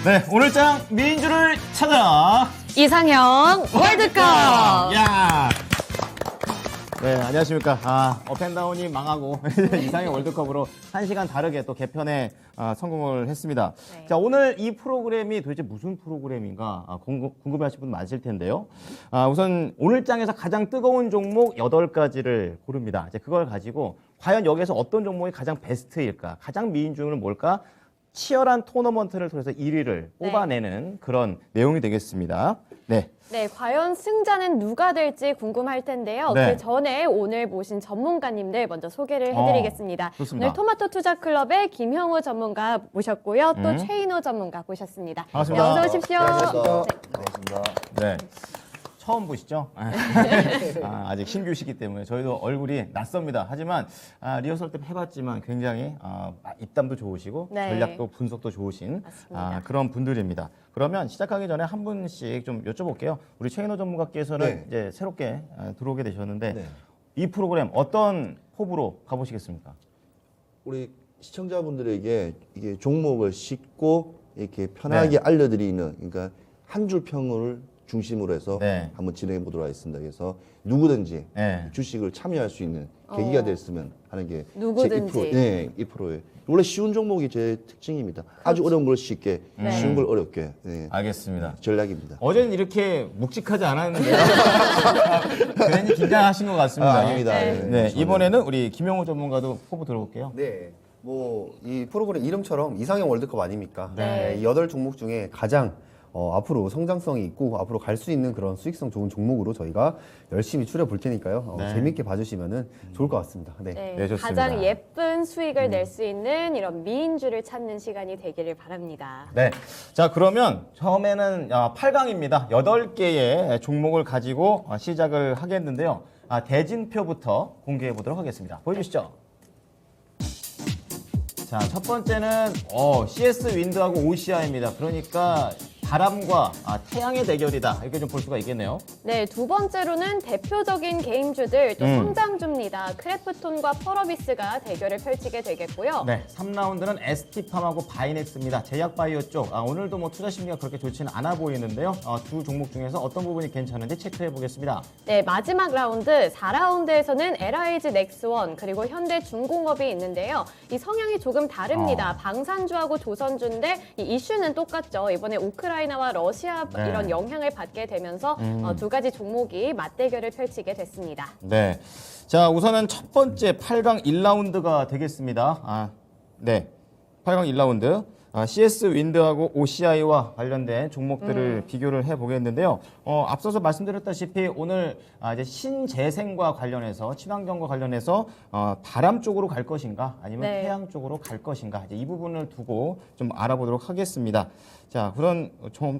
네, 오늘장 민주를 찾아 이상형 월드컵. 야. 네, 안녕하십니까. 업앤다운이 망하고 이상형 월드컵으로 1시간 다르게 또 개편에 성공을 했습니다. 네. 자, 오늘 이 프로그램이 도대체 무슨 프로그램인가 궁금해하실 분 많으실 텐데요. 우선 오늘장에서 가장 뜨거운 종목 8가지를 고릅니다. 이제 그걸 가지고 과연 여기에서 어떤 종목이 가장 베스트일까? 가장 미인중은 뭘까? 치열한 토너먼트를 통해서 1위를 뽑아내는 그런 내용이 되겠습니다. 네. 네, 과연 승자는 누가 될지 궁금할 텐데요. 네. 그 전에 오늘 모신 전문가님들 먼저 소개를 해드리겠습니다. 좋습니다. 오늘 토마토 투자클럽의 김형우 전문가 모셨고요. 또 최인호 전문가 모셨습니다. 반갑습니다. 네, 어서 오십시오. 반갑습니다. 네. 처음 보시죠? 아직 신규시기 때문에 저희도 얼굴이 낯섭니다. 하지만 리허설 때 해봤지만 굉장히 입담도 좋으시고 네. 전략도 분석도 좋으신 맞습니다. 그런 분들입니다. 그러면 시작하기 전에 한 분씩 좀 여쭤볼게요. 우리 최인호 전문가께서는 네. 이제 새롭게 들어오게 되셨는데 네. 이 프로그램 어떤 포부로 가보시겠습니까? 우리 시청자분들에게 이게 종목을 쉽고 이렇게 편하게 알려드리는, 그러니까 한 줄 평을 중심으로 해서 네. 한번 진행해 보도록 하겠습니다. 그래서 누구든지 네. 주식을 참여할 수 있는 계기가 됐으면 하는 게 누구든지. 제 2%, 네, 2%의 원래 쉬운 종목이 제 특징입니다. 아주 어려운 걸 쉽게, 쉬운 걸 어렵게, 네, 알겠습니다. 전략입니다. 어제는 이렇게 묵직하지 않았는데요. 괜히 긴장하신 것 같습니다. 아닙니다. 네. 네, 이번에는 우리 김영호 전문가도 포부 들어볼게요. 네. 뭐 이 프로그램 이름처럼 이상형 월드컵 아닙니까? 네. 이 8종목 중에 가장 앞으로 성장성이 있고 앞으로 갈 수 있는 그런 수익성 좋은 종목으로 저희가 열심히 추려 볼 테니까요. 네. 재밌게 봐주시면은 좋을 것 같습니다. 네. 네, 네, 좋습니다. 가장 예쁜 수익을 낼 수 있는 이런 미인주를 찾는 시간이 되기를 바랍니다. 네. 자, 그러면 처음에는 8강입니다. 8개의 종목을 가지고 시작을 하겠는데요. 대진표부터 공개해 보도록 하겠습니다. 보여주시죠. 자, 첫 번째는 CS 윈드하고 OCI입니다. 그러니까 바람과 태양의 대결이다. 이렇게 좀 볼 수가 있겠네요. 네, 두 번째로는 대표적인 게임주들 또 성장주입니다. 크래프톤과 펄어비스가 대결을 펼치게 되겠고요. 네, 3라운드는 ST팜하고 바이넥스입니다. 제약바이오 쪽. 오늘도 뭐 투자 심리가 그렇게 좋지는 않아 보이는데요. 두 종목 중에서 어떤 부분이 괜찮은지 체크해 보겠습니다. 네, 마지막 라운드 4라운드에서는 LIG 넥스원 그리고 현대중공업이 있는데요. 이 성향이 조금 다릅니다. 방산주하고 조선주인데 이 이슈는 똑같죠. 이번에 우크라이나와 러시아 네. 이런 영향을 받게 되면서 두 가지 종목이 맞대결을 펼치게 됐습니다. 네. 자, 우선은 첫 번째 8강 1라운드가 되겠습니다. 네. 8강 1라운드. CS 윈드하고 OCI와 관련된 종목들을 비교를 해 보겠는데요. 앞서서 말씀드렸다시피 오늘 이제 신재생과 관련해서 친환경과 관련해서 바람 쪽으로 갈 것인가 아니면 네. 태양 쪽으로 갈 것인가 이제 이 부분을 두고 좀 알아보도록 하겠습니다. 자, 우선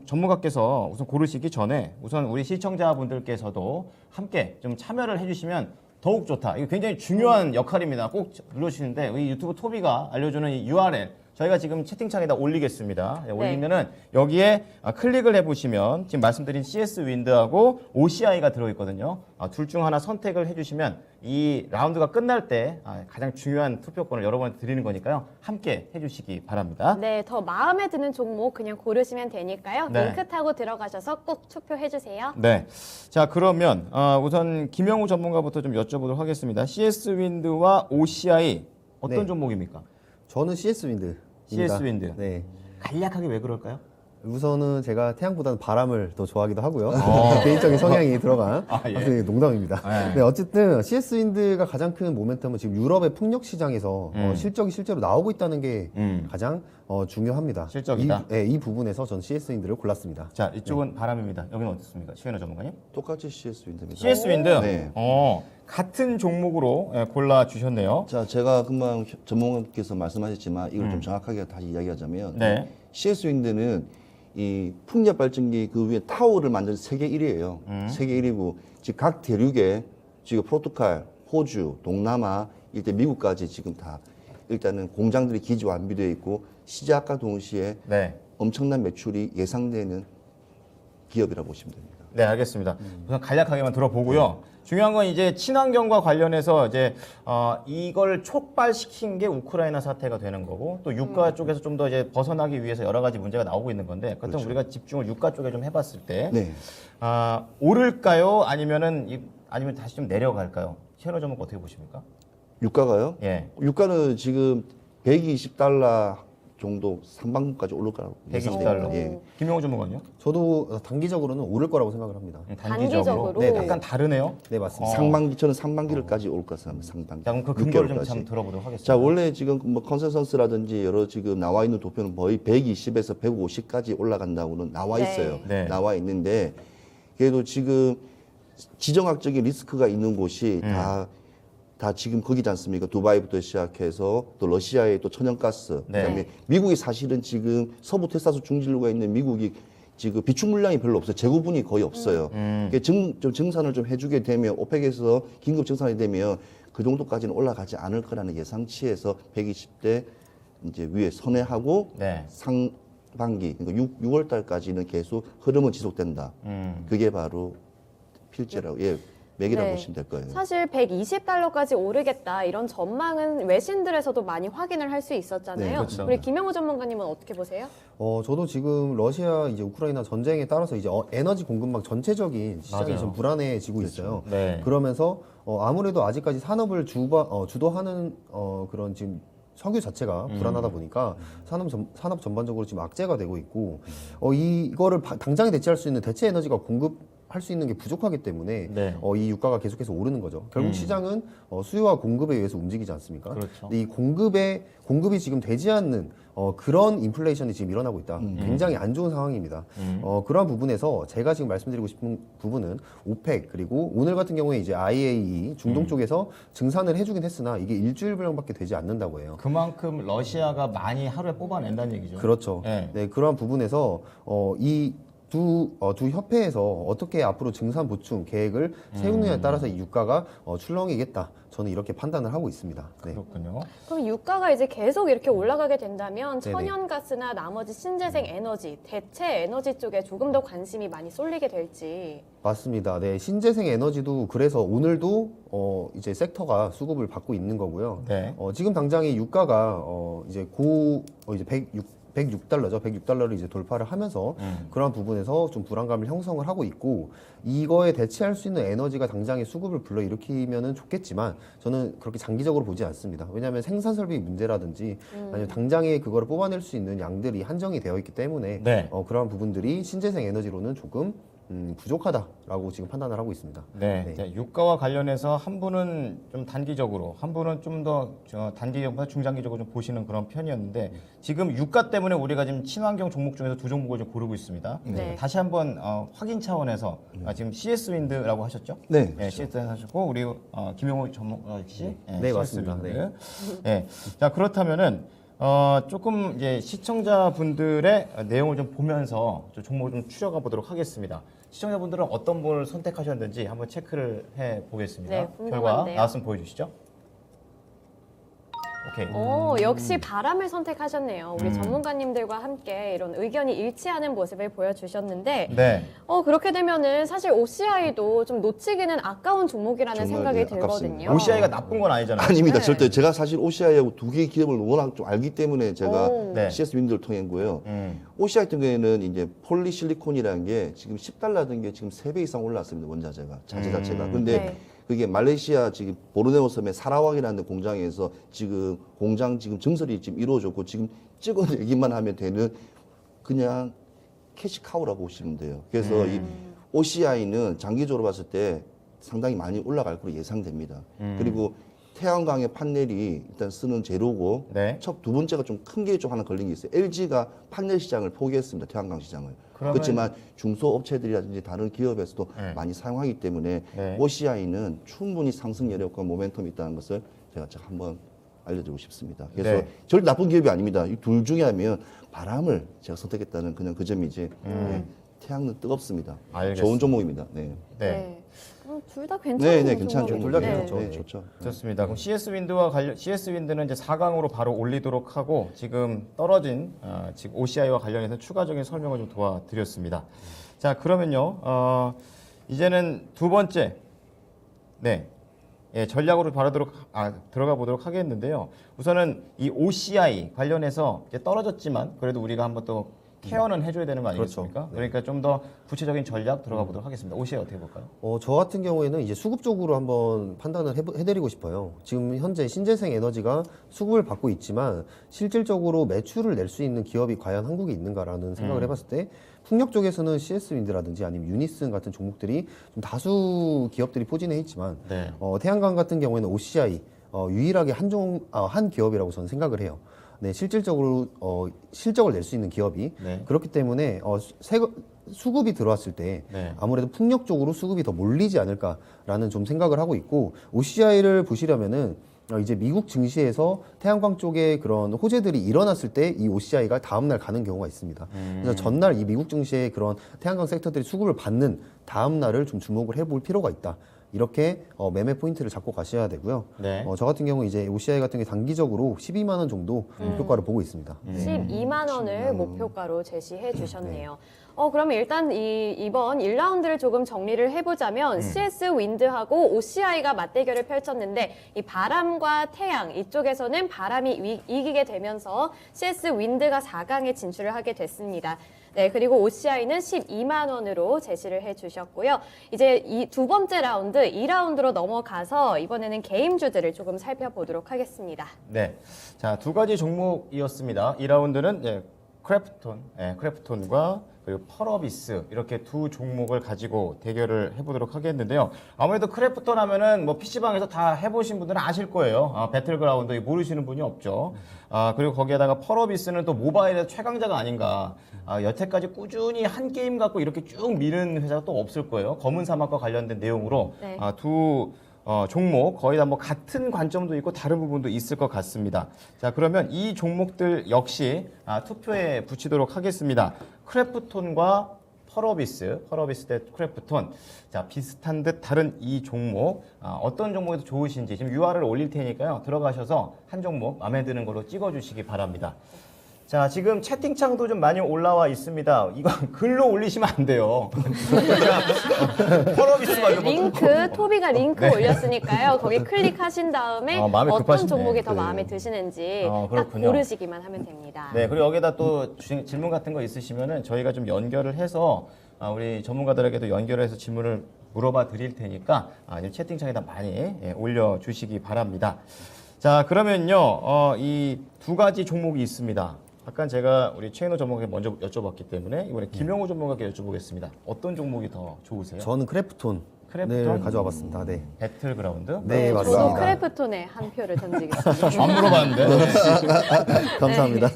전문가께서 우선 고르시기 전에 우선 우리 시청자분들께서도 함께 좀 참여를 해주시면 더욱 좋다. 이거 굉장히 중요한 역할입니다. 꼭 눌러주시는데 우리 유튜브 토비가 알려주는 이 URL 저희가 지금 채팅창에다 올리겠습니다. 네, 올리면은 여기에 클릭을 해보시면 지금 말씀드린 CS 윈드하고 OCI가 들어있거든요. 둘 중 하나 선택을 해주시면 이 라운드가 끝날 때 가장 중요한 투표권을 여러분한테 드리는 거니까요. 함께 해주시기 바랍니다. 네, 더 마음에 드는 종목 그냥 고르시면 되니까요. 네. 링크 타고 들어가셔서 꼭 투표해주세요. 네. 자, 그러면 우선 김영우 전문가부터 좀 여쭤보도록 하겠습니다. CS 윈드와 OCI 어떤 네. 종목입니까? 저는 CS 윈드. CS 윈드. 네. 간략하게 왜 그럴까요? 우선은 제가 태양보다는 바람을 더 좋아하기도 하고요. 개인적인 성향이 들어간. 예. 농담입니다. 네. 네, 어쨌든 CS 윈드가 가장 큰 모멘텀은 지금 유럽의 풍력 시장에서 실적이 실제로 나오고 있다는 게 가장 중요합니다. 실적이다? 이 부분에서 전 CS 윈드를 골랐습니다. 자, 이쪽은 바람입니다. 여기는 어떻습니까? 최현우 전문가님? 똑같이 CS 윈드입니다. CS 윈드? 네. 같은 종목으로 골라주셨네요. 자, 제가 금방 전문가께서 말씀하셨지만 이걸 좀 정확하게 다시 이야기하자면 네. CS 윈드는 이 풍력 발전기 그 위에 타워를 만든 세계 1위예요. 세계 1위고 지금 각 대륙에 지금 포르투갈, 호주, 동남아, 일대 미국까지 지금 다 일단은 공장들이 기지 완비되어 있고 시작과 동시에 네. 엄청난 매출이 예상되는 기업이라고 보시면 됩니다. 네, 알겠습니다. 우선 간략하게만 들어보고요. 중요한 건 이제 친환경과 관련해서 이제 이걸 촉발시킨 게 우크라이나 사태가 되는 거고 또 유가 쪽에서 좀 더 이제 벗어나기 위해서 여러 가지 문제가 나오고 있는 건데 그렇다면 그렇죠. 우리가 집중을 유가 쪽에 좀 해봤을 때 네. 오를까요? 아니면 다시 좀 내려갈까요? 최현호 전문가 어떻게 보십니까? 유가가요? 예. 유가는 지금 120달러 정도 상반기까지 오를 거라고 120달러. 예. 김용호 전문가는요? 저도 단기적으로는 오를 거라고 생각을 합니다. 단기적으로? 네, 약간 다르네요. 네, 맞습니다. 저는 상반기를까지 올 것을 합니다. 상반기. 자, 그럼 그 근거를 좀 6개월까지. 한번 들어보도록 하겠습니다. 자, 원래 지금 뭐 컨센서스라든지 여러 지금 나와 있는 도표는 거의 120에서 150까지 올라간다고는 나와 네. 있어요. 네. 나와 있는데 그래도 지금 지정학적인 리스크가 있는 곳이 다 지금 거기지 않습니까? 두바이부터 시작해서 또 러시아의 또 천연가스, 네. 그다음에 미국이 사실은 지금 서부 텍사스 중진루가 있는 미국이 지금 비축 물량이 별로 없어요. 재고분이 거의 없어요. 그러니까 좀 증산을 좀 해주게 되면 오펙에서 긴급 증산이 되면 그 정도까지는 올라가지 않을 거라는 예상치에서 120대 이제 위에 선회하고 네. 상반기 그러니까 6월 달까지는 계속 흐름은 지속된다. 그게 바로 필제라고 맥이라고 네. 보시면 될 거예요. 사실 120달러까지 오르겠다 이런 전망은 외신들에서도 많이 확인을 할 수 있었잖아요. 네, 그렇죠. 우리 김영호 전문가님은 어떻게 보세요? 저도 지금 러시아 이제 우크라이나 전쟁에 따라서 이제 에너지 공급망 전체적인 시장이 맞아요. 좀 불안해지고 있어요. 네. 그러면서 아무래도 아직까지 산업을 주도하는 그런 지금 석유 자체가 불안하다 보니까 산업 전반적으로 지금 악재가 되고 있고 이거를 당장에 대체할 수 있는 대체 에너지가 공급할 수 있는 게 부족하기 때문에 네. 이 유가가 계속해서 오르는 거죠. 결국 시장은 수요와 공급에 의해서 움직이지 않습니까? 그렇죠. 근데 이 공급이 지금 되지 않는 그런 인플레이션이 지금 일어나고 있다. 굉장히 안 좋은 상황입니다. 그러한 부분에서 제가 지금 말씀드리고 싶은 부분은 오펙 그리고 오늘 같은 경우에 이제 IAEA 중동 쪽에서 증산을 해주긴 했으나 이게 일주일 분량밖에 되지 않는다고 해요. 그만큼 러시아가 많이 하루에 뽑아낸다는 얘기죠. 그렇죠. 네. 네, 그러한 부분에서 이 두 협회에서 어떻게 앞으로 증산 보충 계획을 세우느냐에 따라서 이 유가가 출렁이겠다. 저는 이렇게 판단을 하고 있습니다. 네. 그렇군요. 그럼 유가가 이제 계속 이렇게 올라가게 된다면 네네. 천연가스나 나머지 신재생 에너지, 대체 에너지 쪽에 조금 더 관심이 많이 쏠리게 될지. 맞습니다. 네, 신재생 에너지도 그래서 오늘도 이제 섹터가 수급을 받고 있는 거고요. 네. 지금 당장에 유가가 이제 이제 106달러죠. 106달러를 이제 돌파를 하면서 그런 부분에서 좀 불안감을 형성을 하고 있고 이거에 대체할 수 있는 에너지가 당장에 수급을 불러일으키면은 좋겠지만 저는 그렇게 장기적으로 보지 않습니다. 왜냐하면 생산 설비 문제라든지 아니면 당장에 그거를 뽑아낼 수 있는 양들이 한정이 되어 있기 때문에 네. 그러한 부분들이 신재생 에너지로는 조금 부족하다라고 지금 판단을 하고 있습니다. 네. 네. 자, 유가와 관련해서 한 분은 좀 단기적으로, 한 분은 좀 더 단기적보다 중장기적으로 좀 보시는 그런 편이었는데 지금 유가 때문에 우리가 지금 친환경 종목 중에서 두 종목을 좀 고르고 있습니다. 네. 다시 한번 확인 차원에서 지금 CS 윈드라고 하셨죠? 네. 네, CS 윈드 하셨고 우리 김용호 전문가 씨, 네, 맞습니다. CS 윈드. 네. 자, 그렇다면은 조금 이제 시청자분들의 내용을 좀 보면서 좀 종목을 좀 추려가 보도록 하겠습니다. 시청자분들은 어떤 분을 선택하셨는지 한번 체크를 해 보겠습니다. 네, 결과 궁금한데요. 나왔으면 보여주시죠. 오케이. 역시 바람을 선택하셨네요. 우리 전문가님들과 함께 이런 의견이 일치하는 모습을 보여주셨는데, 네. 그렇게 되면은 사실 OCI도 좀 놓치기는 아까운 종목이라는 정말, 생각이 네, 들거든요. 아깝습니다. OCI가 나쁜 건 아니잖아요. 아닙니다. 네. 절대 제가 사실 OCI하고 두 개의 기업을 워낙 좀 알기 때문에 제가 오. 네. CS 윈드를 통한 거예요. OCI 같은 경우에는 이제 폴리실리콘이라는 게 지금 10달러 된 게 지금 3배 이상 올랐습니다. 원자재가 자재 자체가. 근데 네. 그게 말레이시아 지금 보르네오 섬의 사라왁이라는 공장에서 지금 공장 지금 증설이 지금 이루어졌고 지금 찍어내기만 하면 되는 그냥 캐시카우라고 보시면 돼요. 그래서 이 OCI는 장기적으로 봤을 때 상당히 많이 올라갈 거로 예상됩니다. 그리고 태양광의 판넬이 일단 쓰는 재료고 네. 첫 두 번째가 좀 큰 게 좀 하나 걸린 게 있어요. LG가 판넬 시장을 포기했습니다. 태양광 시장을. 그러면- 그렇지만 중소업체들이라든지 다른 기업에서도 네. 많이 사용하기 때문에 네. OCI는 충분히 상승 여력과 모멘텀이 있다는 것을 제가 한번 알려드리고 싶습니다. 그래서 네. 절대 나쁜 기업이 아닙니다. 이 둘 중에 하면 바람을 제가 선택했다는 그냥 그 점이지. 네. 태양은 뜨겁습니다. 알겠습니다. 좋은 종목입니다. 네. 네. 둘 다 괜찮은 네, 괜찮은 종목이죠. 종목. 둘다 괜찮죠. 네, 좋죠. 좋습니다. 그럼 CS 윈드와 CS 윈드는 이제 4강으로 바로 올리도록 하고 지금 떨어진 지금 OCI와 관련해서 추가적인 설명을 좀 도와드렸습니다. 자, 그러면요. 이제는 두 번째 네. 예, 전략으로 바로 들어가 보도록 하겠는데요. 우선은 이 OCI 관련해서 이제 떨어졌지만 그래도 우리가 한번 또 케어는 해줘야 되는 거 아니겠습니까? 그렇죠. 네. 그러니까 좀 더 구체적인 전략 들어가 보도록 하겠습니다. OCI 어떻게 볼까요? 저 같은 경우에는 이제 수급 쪽으로 한번 판단을 해드리고 싶어요. 지금 현재 신재생 에너지가 수급을 받고 있지만 실질적으로 매출을 낼 수 있는 기업이 과연 한국에 있는가라는 생각을 해봤을 때 풍력 쪽에서는 CS 윈드라든지 아니면 유니슨 같은 종목들이 좀 다수 기업들이 포진해 있지만 네. 태양광 같은 경우에는 OCI 유일하게 한 기업이라고 저는 생각을 해요. 네, 실질적으로 실적을 낼 수 있는 기업이 네. 그렇기 때문에 수급이 들어왔을 때 네. 아무래도 풍력 쪽으로 수급이 더 몰리지 않을까라는 좀 생각을 하고 있고 OCI를 보시려면은 이제 미국 증시에서 태양광 쪽에 그런 호재들이 일어났을 때 이 OCI가 다음날 가는 경우가 있습니다. 그래서 전날 이 미국 증시의 그런 태양광 섹터들이 수급을 받는 다음날을 좀 주목을 해볼 필요가 있다. 이렇게 매매 포인트를 잡고 가셔야 되고요. 네. 저 같은 경우 이제 OCI 같은 게 단기적으로 12만 원 정도 목표가를 보고 있습니다. 12만 원을 목표가로 제시해 주셨네요. 그러면 일단 이번 1라운드를 조금 정리를 해보자면 CS 윈드하고 OCI가 맞대결을 펼쳤는데 이 바람과 태양 이쪽에서는 바람이 이기게 되면서 CS 윈드가 4강에 진출을 하게 됐습니다. 네, 그리고 OCI는 12만 원으로 제시를 해주셨고요. 이제 이 두 번째 라운드, 2라운드로 넘어가서 이번에는 게임주들을 조금 살펴보도록 하겠습니다. 네. 자, 두 가지 종목이었습니다. 2라운드는 크래프톤과 그리고 펄어비스 이렇게 두 종목을 가지고 대결을 해보도록 하겠는데요. 아무래도 크래프톤 하면은 뭐 PC방에서 다 해보신 분들은 아실 거예요. 배틀그라운드 모르시는 분이 없죠. 그리고 거기에다가 펄어비스는 또 모바일에서 최강자가 아닌가. 여태까지 꾸준히 한 게임 갖고 이렇게 쭉 미는 회사가 또 없을 거예요. 검은 사막과 관련된 내용으로 네. 두 종목 거의 다 뭐 같은 관점도 있고 다른 부분도 있을 것 같습니다. 자, 그러면 이 종목들 역시 투표에 붙이도록 하겠습니다. 크래프톤과 펄어비스 대 크래프톤. 자, 비슷한 듯 다른 이 종목 어떤 종목이 더 좋으신지 지금 UR을 올릴 테니까요. 들어가셔서 한 종목 마음에 드는 걸로 찍어주시기 바랍니다. 자, 지금 채팅창도 좀 많이 올라와 있습니다. 이건 글로 올리시면 안 돼요. 펄어비스가 이거 링크, 토비가 링크 올렸으니까요. 거기 클릭하신 다음에 마음에 어떤 급하시네. 종목이 더 마음에 드시는지 딱 그렇군요. 고르시기만 하면 됩니다. 네, 그리고 여기다 또 질문 같은 거 있으시면은 저희가 좀 연결을 해서 우리 전문가들에게도 연결해서 질문을 물어봐 드릴 테니까 채팅창에다 많이 올려주시기 바랍니다. 자, 그러면요, 이 두 가지 종목이 있습니다. 아까 제가 우리 최인호 전문가에게 먼저 여쭤봤기 때문에 이번에 김영호 전문가께 여쭤보겠습니다. 어떤 종목이 더 좋으세요? 저는 크래프톤을 크래프톤? 가져와 봤습니다. 네. 배틀그라운드? 네, 저도 맞습니다. 크래프톤에 한 표를 던지겠습니다. 안 물어봤는데. 감사합니다.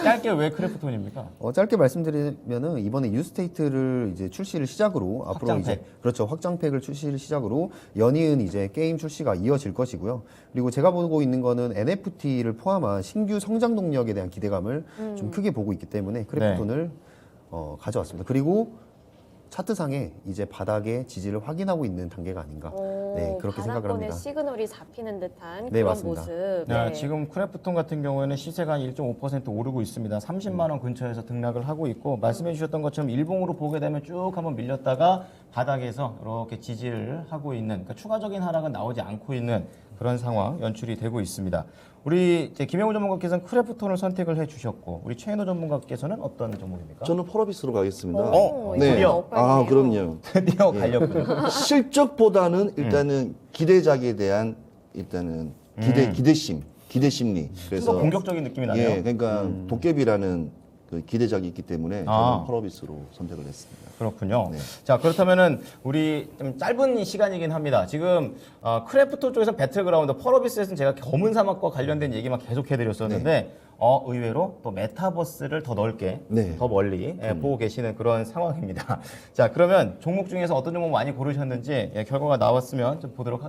짧게 왜 크래프톤입니까? 짧게 말씀드리면은 이번에 유스테이트를 이제 출시를 시작으로 앞으로 확장팩. 이제 그렇죠, 확장팩을 출시를 시작으로 연이은 이제 게임 출시가 이어질 것이고요. 그리고 제가 보고 있는 거는 NFT를 포함한 신규 성장 동력에 대한 기대감을 좀 크게 보고 있기 때문에 크래프톤을 가져왔습니다. 그리고 차트상에 이제 바닥의 지지를 확인하고 있는 단계가 아닌가. 네, 그렇게 생각을 바닥권에 합니다. 시그널이 잡히는 듯한 네, 그런 맞습니다. 모습. 네, 지금 크래프톤 같은 경우에는 시세가 한 1.5% 오르고 있습니다. 30만 원 근처에서 등락을 하고 있고 말씀해 주셨던 것처럼 일봉으로 보게 되면 쭉 한번 밀렸다가 바닥에서 이렇게 지지를 하고 있는 그러니까 추가적인 하락은 나오지 않고 있는 그런 상황 연출이 되고 있습니다. 우리 이제 김영우 전문가께서는 크래프톤을 선택을 해주셨고 우리 최인호 전문가께서는 어떤 종목입니까? 저는 펄어비스로 가겠습니다. 네. 그럼요. 드디어 갈렸군요. 실적보다는 일단은 기대작에 대한 일단은 기대 심리. 좀 더 그래서 공격적인 느낌이 나네요. 예, 그러니까 도깨비라는 그 기대작이 있기 때문에 저는 펄어비스로 선택을 했습니다. 그렇군요. 네. 자, 그렇다면은 우리 좀 짧은 시간이긴 합니다. 지금 크래프톤 쪽에서 배틀그라운드, 펄어비스에서는 제가 검은 사막과 관련된 얘기만 계속 해드렸었는데 의외로 또 메타버스를 더 넓게, 네. 더 멀리 보고 계시는 그런 상황입니다. 자, 그러면 종목 중에서 어떤 종목 많이 고르셨는지 결과가 나왔으면 좀 보도록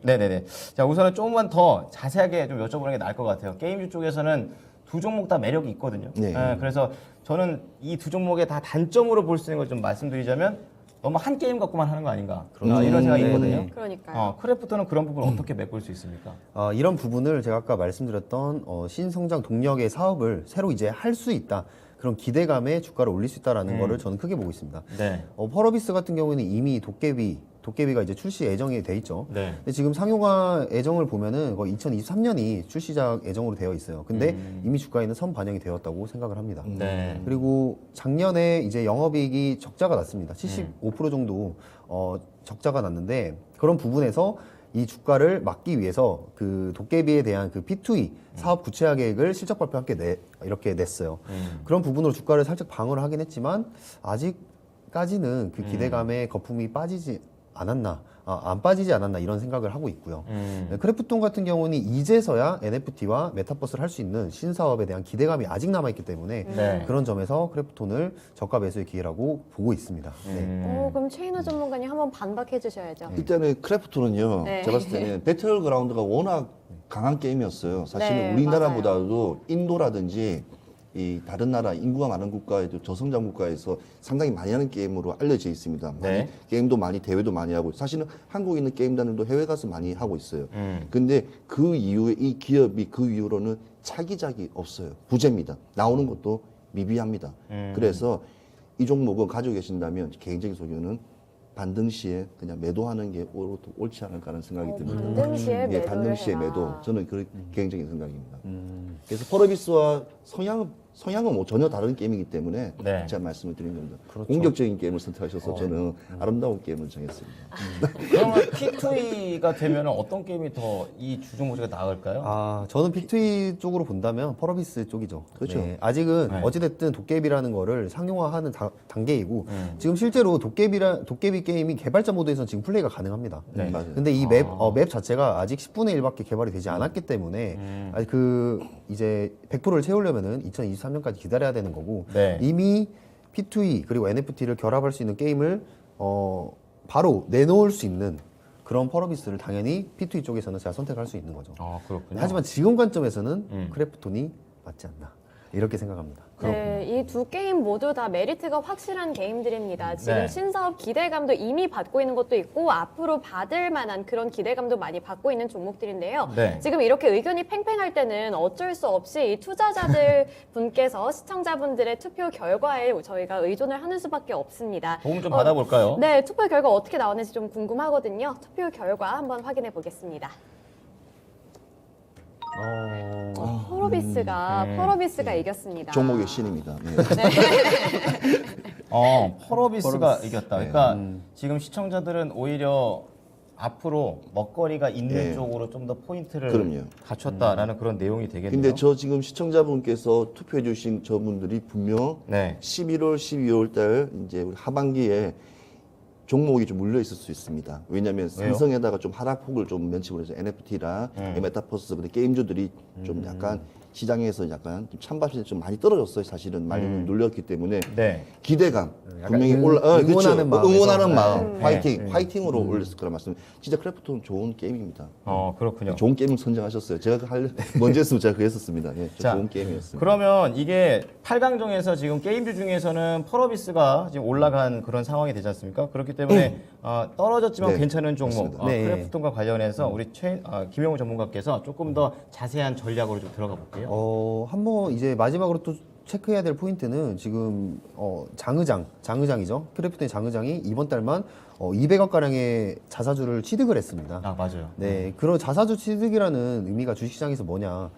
네네네. 자, 우선은 조금만 더 자세하게 좀 여쭤보는 게 나을 것 같아요. 게임주 쪽에서는 두 종목 다 매력이 있거든요. 네. 그래서 저는 이 두 종목의 다 단점으로 볼 수 있는 걸 좀 말씀드리자면 너무 한 게임 갖고만 하는 거 아닌가 이런 생각이 있거든요. 네. 그러니까요. 크래프톤은 그런 부분을 어떻게 메꿀 수 있습니까? 이런 부분을 제가 아까 말씀드렸던 신성장 동력의 사업을 새로 이제 할 수 있다. 그런 기대감에 주가를 올릴 수 있다라는 거를 저는 크게 보고 있습니다. 네. 펄어비스 같은 경우에는 이미 도깨비 도깨비가 이제 출시 예정이 돼 있죠. 네. 근데 지금 상용화 예정을 보면은 거의 2023년이 출시작 예정으로 되어 있어요. 근데 이미 주가에는 선 반영이 되었다고 생각을 합니다. 네. 그리고 작년에 이제 영업이익이 적자가 났습니다. 75% 정도 적자가 났는데 그런 부분에서 이 주가를 막기 위해서 그 도깨비에 대한 그 P2E 사업 구체화 계획을 실적 발표 함께 이렇게 냈어요. 그런 부분으로 주가를 살짝 방어를 하긴 했지만 아직까지는 그 기대감에 거품이 빠지지 않았나, 안 빠지지 않았나 이런 생각을 하고 있고요. 네, 크래프톤 같은 경우는 이제서야 NFT와 메타버스를 할 수 있는 신사업에 대한 기대감이 아직 남아있기 때문에 네. 그런 점에서 크래프톤을 저가 매수의 기회라고 보고 있습니다. 네. 그럼 최인호 전문가님 한번 반박해 주셔야죠. 일단은 크래프톤은요, 네. 제가 봤을 때는 배틀그라운드가 워낙 강한 게임이었어요. 사실은 네, 우리나라보다도 인도라든지 이 다른 나라 인구가 많은 국가에도 저성장 국가에서 상당히 많이 하는 게임으로 알려져 있습니다. 많이 네. 게임도 많이 대회도 많이 하고 사실은 한국에 있는 게임단들도 해외 가서 많이 하고 있어요. 근데 그 이후에 이 기업이 그 이후로는 차기작이 없어요. 부재입니다. 나오는 것도 미비합니다. 그래서 이 종목은 가지고 계신다면 개인적인 소견은 반등시에 그냥 매도하는 게 옳지 않을까 하는 생각이 듭니다. 반등시에 예, 매도를 반등시에 해라. 매도. 저는 그 개인적인 생각입니다. 그래서 포러비스와 성향은 뭐 전혀 다른 게임이기 때문에 네. 제가 말씀을 드린 겁니다. 공격적인 게임을 선택하셔서 저는 아름다운 게임을 정했습니다. 그러면 P2E가 되면 어떤 게임이 더 이 주종목지가 나을까요? 저는 P2E 쪽으로 본다면 펄어비스 쪽이죠. 그렇죠. 네, 아직은 네. 어찌됐든 도깨비라는 거를 상용화하는 단계이고 지금 실제로 도깨비 게임이 개발자 모드에서 지금 플레이가 가능합니다. 네. 맞아요. 근데 이 맵 자체가 아직 10분의 1밖에 개발이 되지 않았기 때문에 아직 이제 100%를 채우려면은 2023년까지 기다려야 되는 거고 네. 이미 P2E 그리고 NFT를 결합할 수 있는 게임을 바로 내놓을 수 있는 그런 펄어비스를 당연히 P2E 쪽에서는 제가 선택할 수 있는 거죠. 그렇군요. 하지만 지금 관점에서는 크래프톤이 맞지 않나 이렇게 생각합니다. 네, 이 두 게임 모두 다 메리트가 확실한 게임들입니다. 지금 네. 신사업 기대감도 이미 받고 있는 것도 있고 앞으로 받을 만한 그런 기대감도 많이 받고 있는 종목들인데요. 네. 지금 이렇게 의견이 팽팽할 때는 어쩔 수 없이 이 투자자들 분께서 시청자분들의 투표 결과에 저희가 의존을 하는 수밖에 없습니다. 도움 좀 받아볼까요? 네, 투표 결과 어떻게 나왔는지 좀 궁금하거든요. 투표 결과 한번 확인해 보겠습니다. 펄어비스가 이겼습니다. 종목의 신입니다. 네. 펄어비스가 이겼다. 그러니까 지금 시청자들은 오히려 앞으로 먹거리가 있는 네. 쪽으로 좀 더 포인트를 그럼요. 갖췄다라는 그런 내용이 되겠네요. 근데 저 지금 시청자분께서 투표해주신 저분들이 분명 네. 11월, 12월 달 이제 우리 하반기에 종목이 좀 물려 있을 수 있습니다. 왜냐하면 삼성에다가 좀 하락폭을 좀 면치고 해서 NFT랑 메타버스 근데 게임주들이 좀 약간 시장에서 약간 좀 찬밥이 좀 많이 떨어졌어요. 사실은 많이 눌렸기 때문에 네. 기대감 약간 분명히 응원하는 그렇죠. 마음에서. 응원하는 마음, 네. 화이팅, 화이팅으로 올렸을 거라 말씀. 진짜 크래프톤 좋은 게임입니다. 그렇군요. 좋은 게임을 선정하셨어요. 제가 먼저 했으면 제가 그 했었습니다. 예, 자, 좋은 게임이었습니다. 그러면 이게 8강전에서 지금 게임주 중에서는 펄어비스가 지금 올라간 그런 상황이 되지 않습니까? 그렇기 때문에 떨어졌지만 네, 괜찮은 종목 맞습니다. 네. 크래프톤과 관련해서 우리 김영우 전문가께서 조금 더 자세한 전략으로 좀 들어가 볼게요. 한번 이제 마지막으로 또 체크해야 될 포인트는 지금 장의장이죠. 크래프톤의 장의장이 이번 달만 200억 가량의 자사주를 취득을 했습니다. 맞아요. 네, 그런 자사주 취득이라는 의미가 주식시장에서 뭐냐?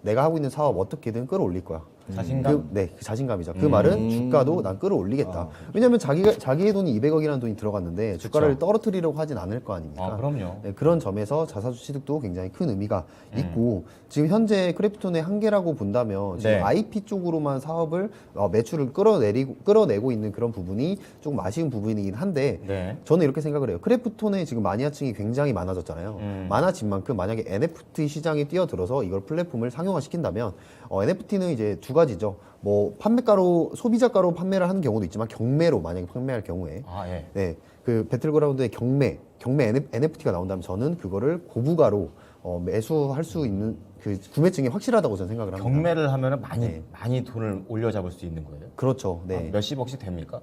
내가 하고 있는 사업 어떻게든 끌어올릴 거야. 자신감? 그 자신감이죠. 그 말은 주가도 난 끌어올리겠다. 왜냐하면 자기의 돈이 200억이라는 돈이 들어갔는데 주가를 떨어뜨리려고 하진 않을 거 아닙니까? 그럼요. 네, 그런 점에서 자사주 취득도 굉장히 큰 의미가 있고 지금 현재 크래프톤의 한계라고 본다면 지금 네. IP 쪽으로만 사업을 매출을 끌어내고 있는 그런 부분이 조금 아쉬운 부분이긴 한데 네. 저는 이렇게 생각을 해요. 크래프톤의 지금 마니아층이 굉장히 많아졌잖아요. 많아진 만큼 만약에 NFT 시장에 뛰어들어서 이걸 플랫폼을 상용화시킨다면 NFT는 이제 두 가지죠. 뭐 판매가로 소비자가로 판매를 하는 경우도 있지만 경매로 만약에 판매할 경우에 예. 네, 그 배틀그라운드의 경매 NFT가 나온다면 저는 그거를 고부가로 매수할 수 있는 그 구매증이 확실하다고 저는 생각을 합니다. 경매를 하면은 네. 많이 돈을 올려잡을 수 있는 거예요. 그렇죠. 네. 몇십억씩 됩니까?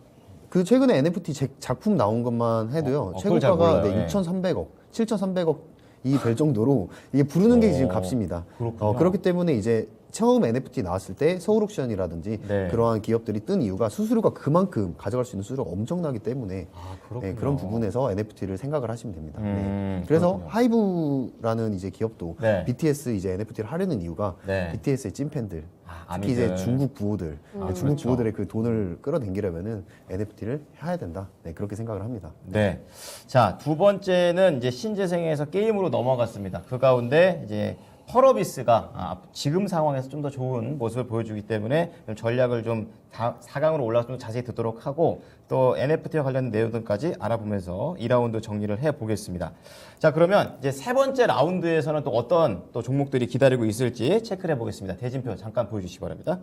그 최근에 NFT 작품 나온 것만 해도요. 그걸 잘 최고가가 몰라요. 네. 6,300억, 7,300억이 될 정도로 이게 부르는 게 지금 값입니다. 그렇군요. 그렇기 때문에 이제 처음 NFT 나왔을 때 서울옥션이라든지 네. 그러한 기업들이 뜬 이유가 수수료가 그만큼 가져갈 수 있는 수수료가 엄청나기 때문에 그렇군요. 네, 그런 부분에서 NFT를 생각을 하시면 됩니다. 네. 그렇군요. 그래서 하이브라는 이제 기업도 네. BTS 이제 NFT를 하려는 이유가 네. BTS의 찐팬들, 특히 아미들. 이제 중국 부호들, 중국 그렇죠. 부호들의 그 돈을 끌어당기려면은 NFT를 해야 된다. 네, 그렇게 생각을 합니다. 네. 자, 두 번째는 이제 신재생에서 게임으로 넘어갔습니다. 그 가운데 이제 펄어비스가 지금 상황에서 좀 더 좋은 모습을 보여주기 때문에 좀 전략을 좀 4강으로 올라가서 좀 자세히 듣도록 하고 또 NFT와 관련된 내용들까지 알아보면서 2라운드 정리를 해보겠습니다. 자, 그러면 이제 세 번째 라운드에서는 또 어떤 또 종목들이 기다리고 있을지 체크를 해보겠습니다. 대진표 잠깐 보여주시기 바랍니다.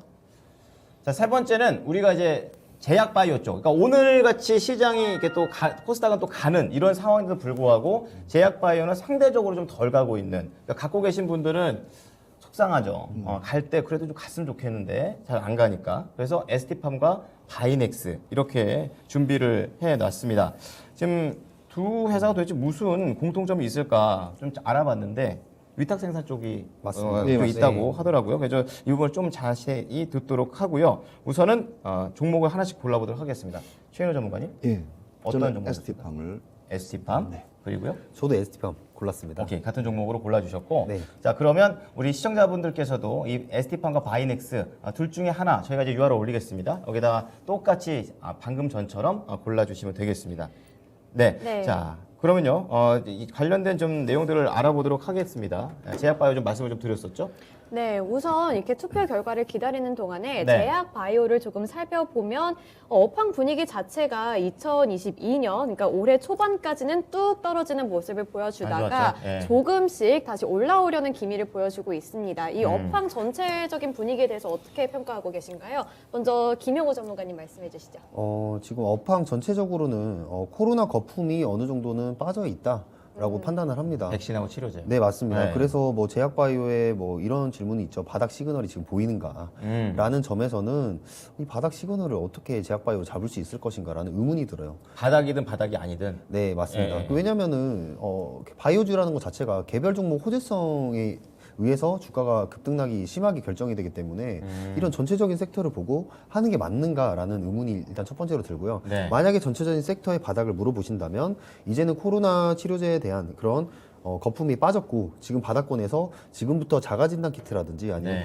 자, 세 번째는 우리가 이제 제약 바이오 쪽. 그러니까 오늘 같이 시장이 이렇게 또 코스닥은 또 가는 이런 상황에도 불구하고 제약 바이오는 상대적으로 좀 덜 가고 있는. 그러니까 갖고 계신 분들은 속상하죠. 갈 때 그래도 좀 갔으면 좋겠는데 잘 안 가니까. 그래서 ST팜과 바이넥스 이렇게 준비를 해 놨습니다. 지금 두 회사가 도대체 무슨 공통점이 있을까 좀 알아봤는데 위탁 생산 쪽이 맞습니다. 네, 또 맞습니다. 있다고 하더라고요. 그래서 이 부분을 좀 자세히 듣도록 하고요. 우선은 종목을 하나씩 골라보도록 하겠습니다. 최인호 전문가님, 예. 어떤 저는 종목? ST팜을 ST팜 그리고요. 저도 ST팜 골랐습니다. 오케이, 같은 종목으로 골라주셨고, 네. 자 그러면 우리 시청자분들께서도 이 ST팜과 바이넥스 둘 중에 하나 저희가 이제 URL 올리겠습니다. 여기다가 똑같이 방금 전처럼 골라주시면 되겠습니다. 네. 네. 자 그러면요, 이 관련된 좀 내용들을 알아보도록 하겠습니다. 제약바이오 좀 말씀을 좀 드렸었죠. 네, 우선 이렇게 투표 결과를 기다리는 동안에 네. 제약 바이오를 조금 살펴보면 업황 분위기 자체가 2022년, 그러니까 올해 초반까지는 뚝 떨어지는 모습을 안 보여주다가 좋았죠? 예. 조금씩 다시 올라오려는 기미를 보여주고 있습니다. 이 음. 업황 전체적인 분위기에 대해서 어떻게 평가하고 계신가요? 먼저 김용호 전문가님 말씀해 주시죠. 지금 업황 전체적으로는 코로나 거품이 어느 정도는 빠져 있다라고 판단을 합니다. 백신하고 치료제. 네, 맞습니다. 네. 그래서 뭐 제약바이오에 뭐 이런 질문이 있죠. 바닥 시그널이 지금 보이는가? 라는 점에서는 이 바닥 시그널을 어떻게 제약바이오 잡을 수 있을 것인가라는 의문이 들어요. 바닥이든 바닥이 아니든. 네, 맞습니다. 예. 왜냐면은 바이오주라는 것 자체가 개별 종목 호재성에 의해서 주가가 급등락이 심하게 결정이 되기 때문에 이런 전체적인 섹터를 보고 하는 게 맞는가라는 의문이 일단 첫 번째로 들고요. 네. 만약에 전체적인 sek터의 바닥을 물어보신다면 이제는 코로나 치료제에 대한 그런 거품이 빠졌고 지금 바닥권에서 지금부터 자가진단 키트라든지 아니면 네,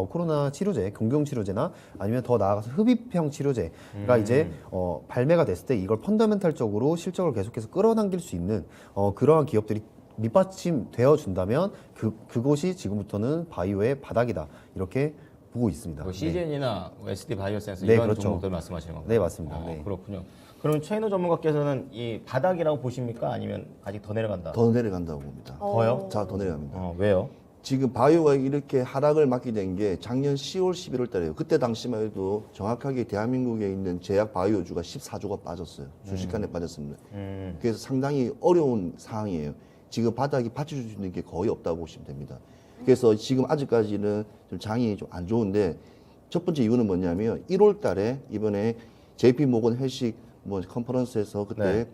코로나 치료제, 경경 치료제나 아니면 더 나아가서 흡입형 치료제가 이제 발매가 됐을 때 이걸 펀더멘탈적으로 실적을 계속해서 끌어당길 수 있는 그러한 기업들이 밑받침되어 준다면 그곳이 지금부터는 바이오의 바닥이다 이렇게 보고 있습니다. 뭐 CGN이나 SD 바이오센스 네, 이런 그렇죠. 종목들 말씀하시는 건가요? 네, 맞습니다. 네. 그렇군요. 그럼 최인호 전문가께서는 이 바닥이라고 보십니까? 아니면 아직 더 내려간다? 더 내려간다고 봅니다. 더요? 자, 더 내려갑니다. 왜요? 지금 바이오가 이렇게 하락을 맞게 된 게 작년 10월, 11월 달에요. 그때 당시만 해도 정확하게 대한민국에 있는 제약 바이오주가 14조가 빠졌어요. 순식간에 빠졌습니다. 그래서 상당히 어려운 상황이에요. 지금 바닥이 받쳐줄 수 있는 게 거의 없다고 보시면 됩니다. 그래서 지금 아직까지는 좀 장이 좀 안 좋은데 첫 번째 이유는 뭐냐면 1월 달에 이번에 JP 모건 회식 컨퍼런스에서 그때 네.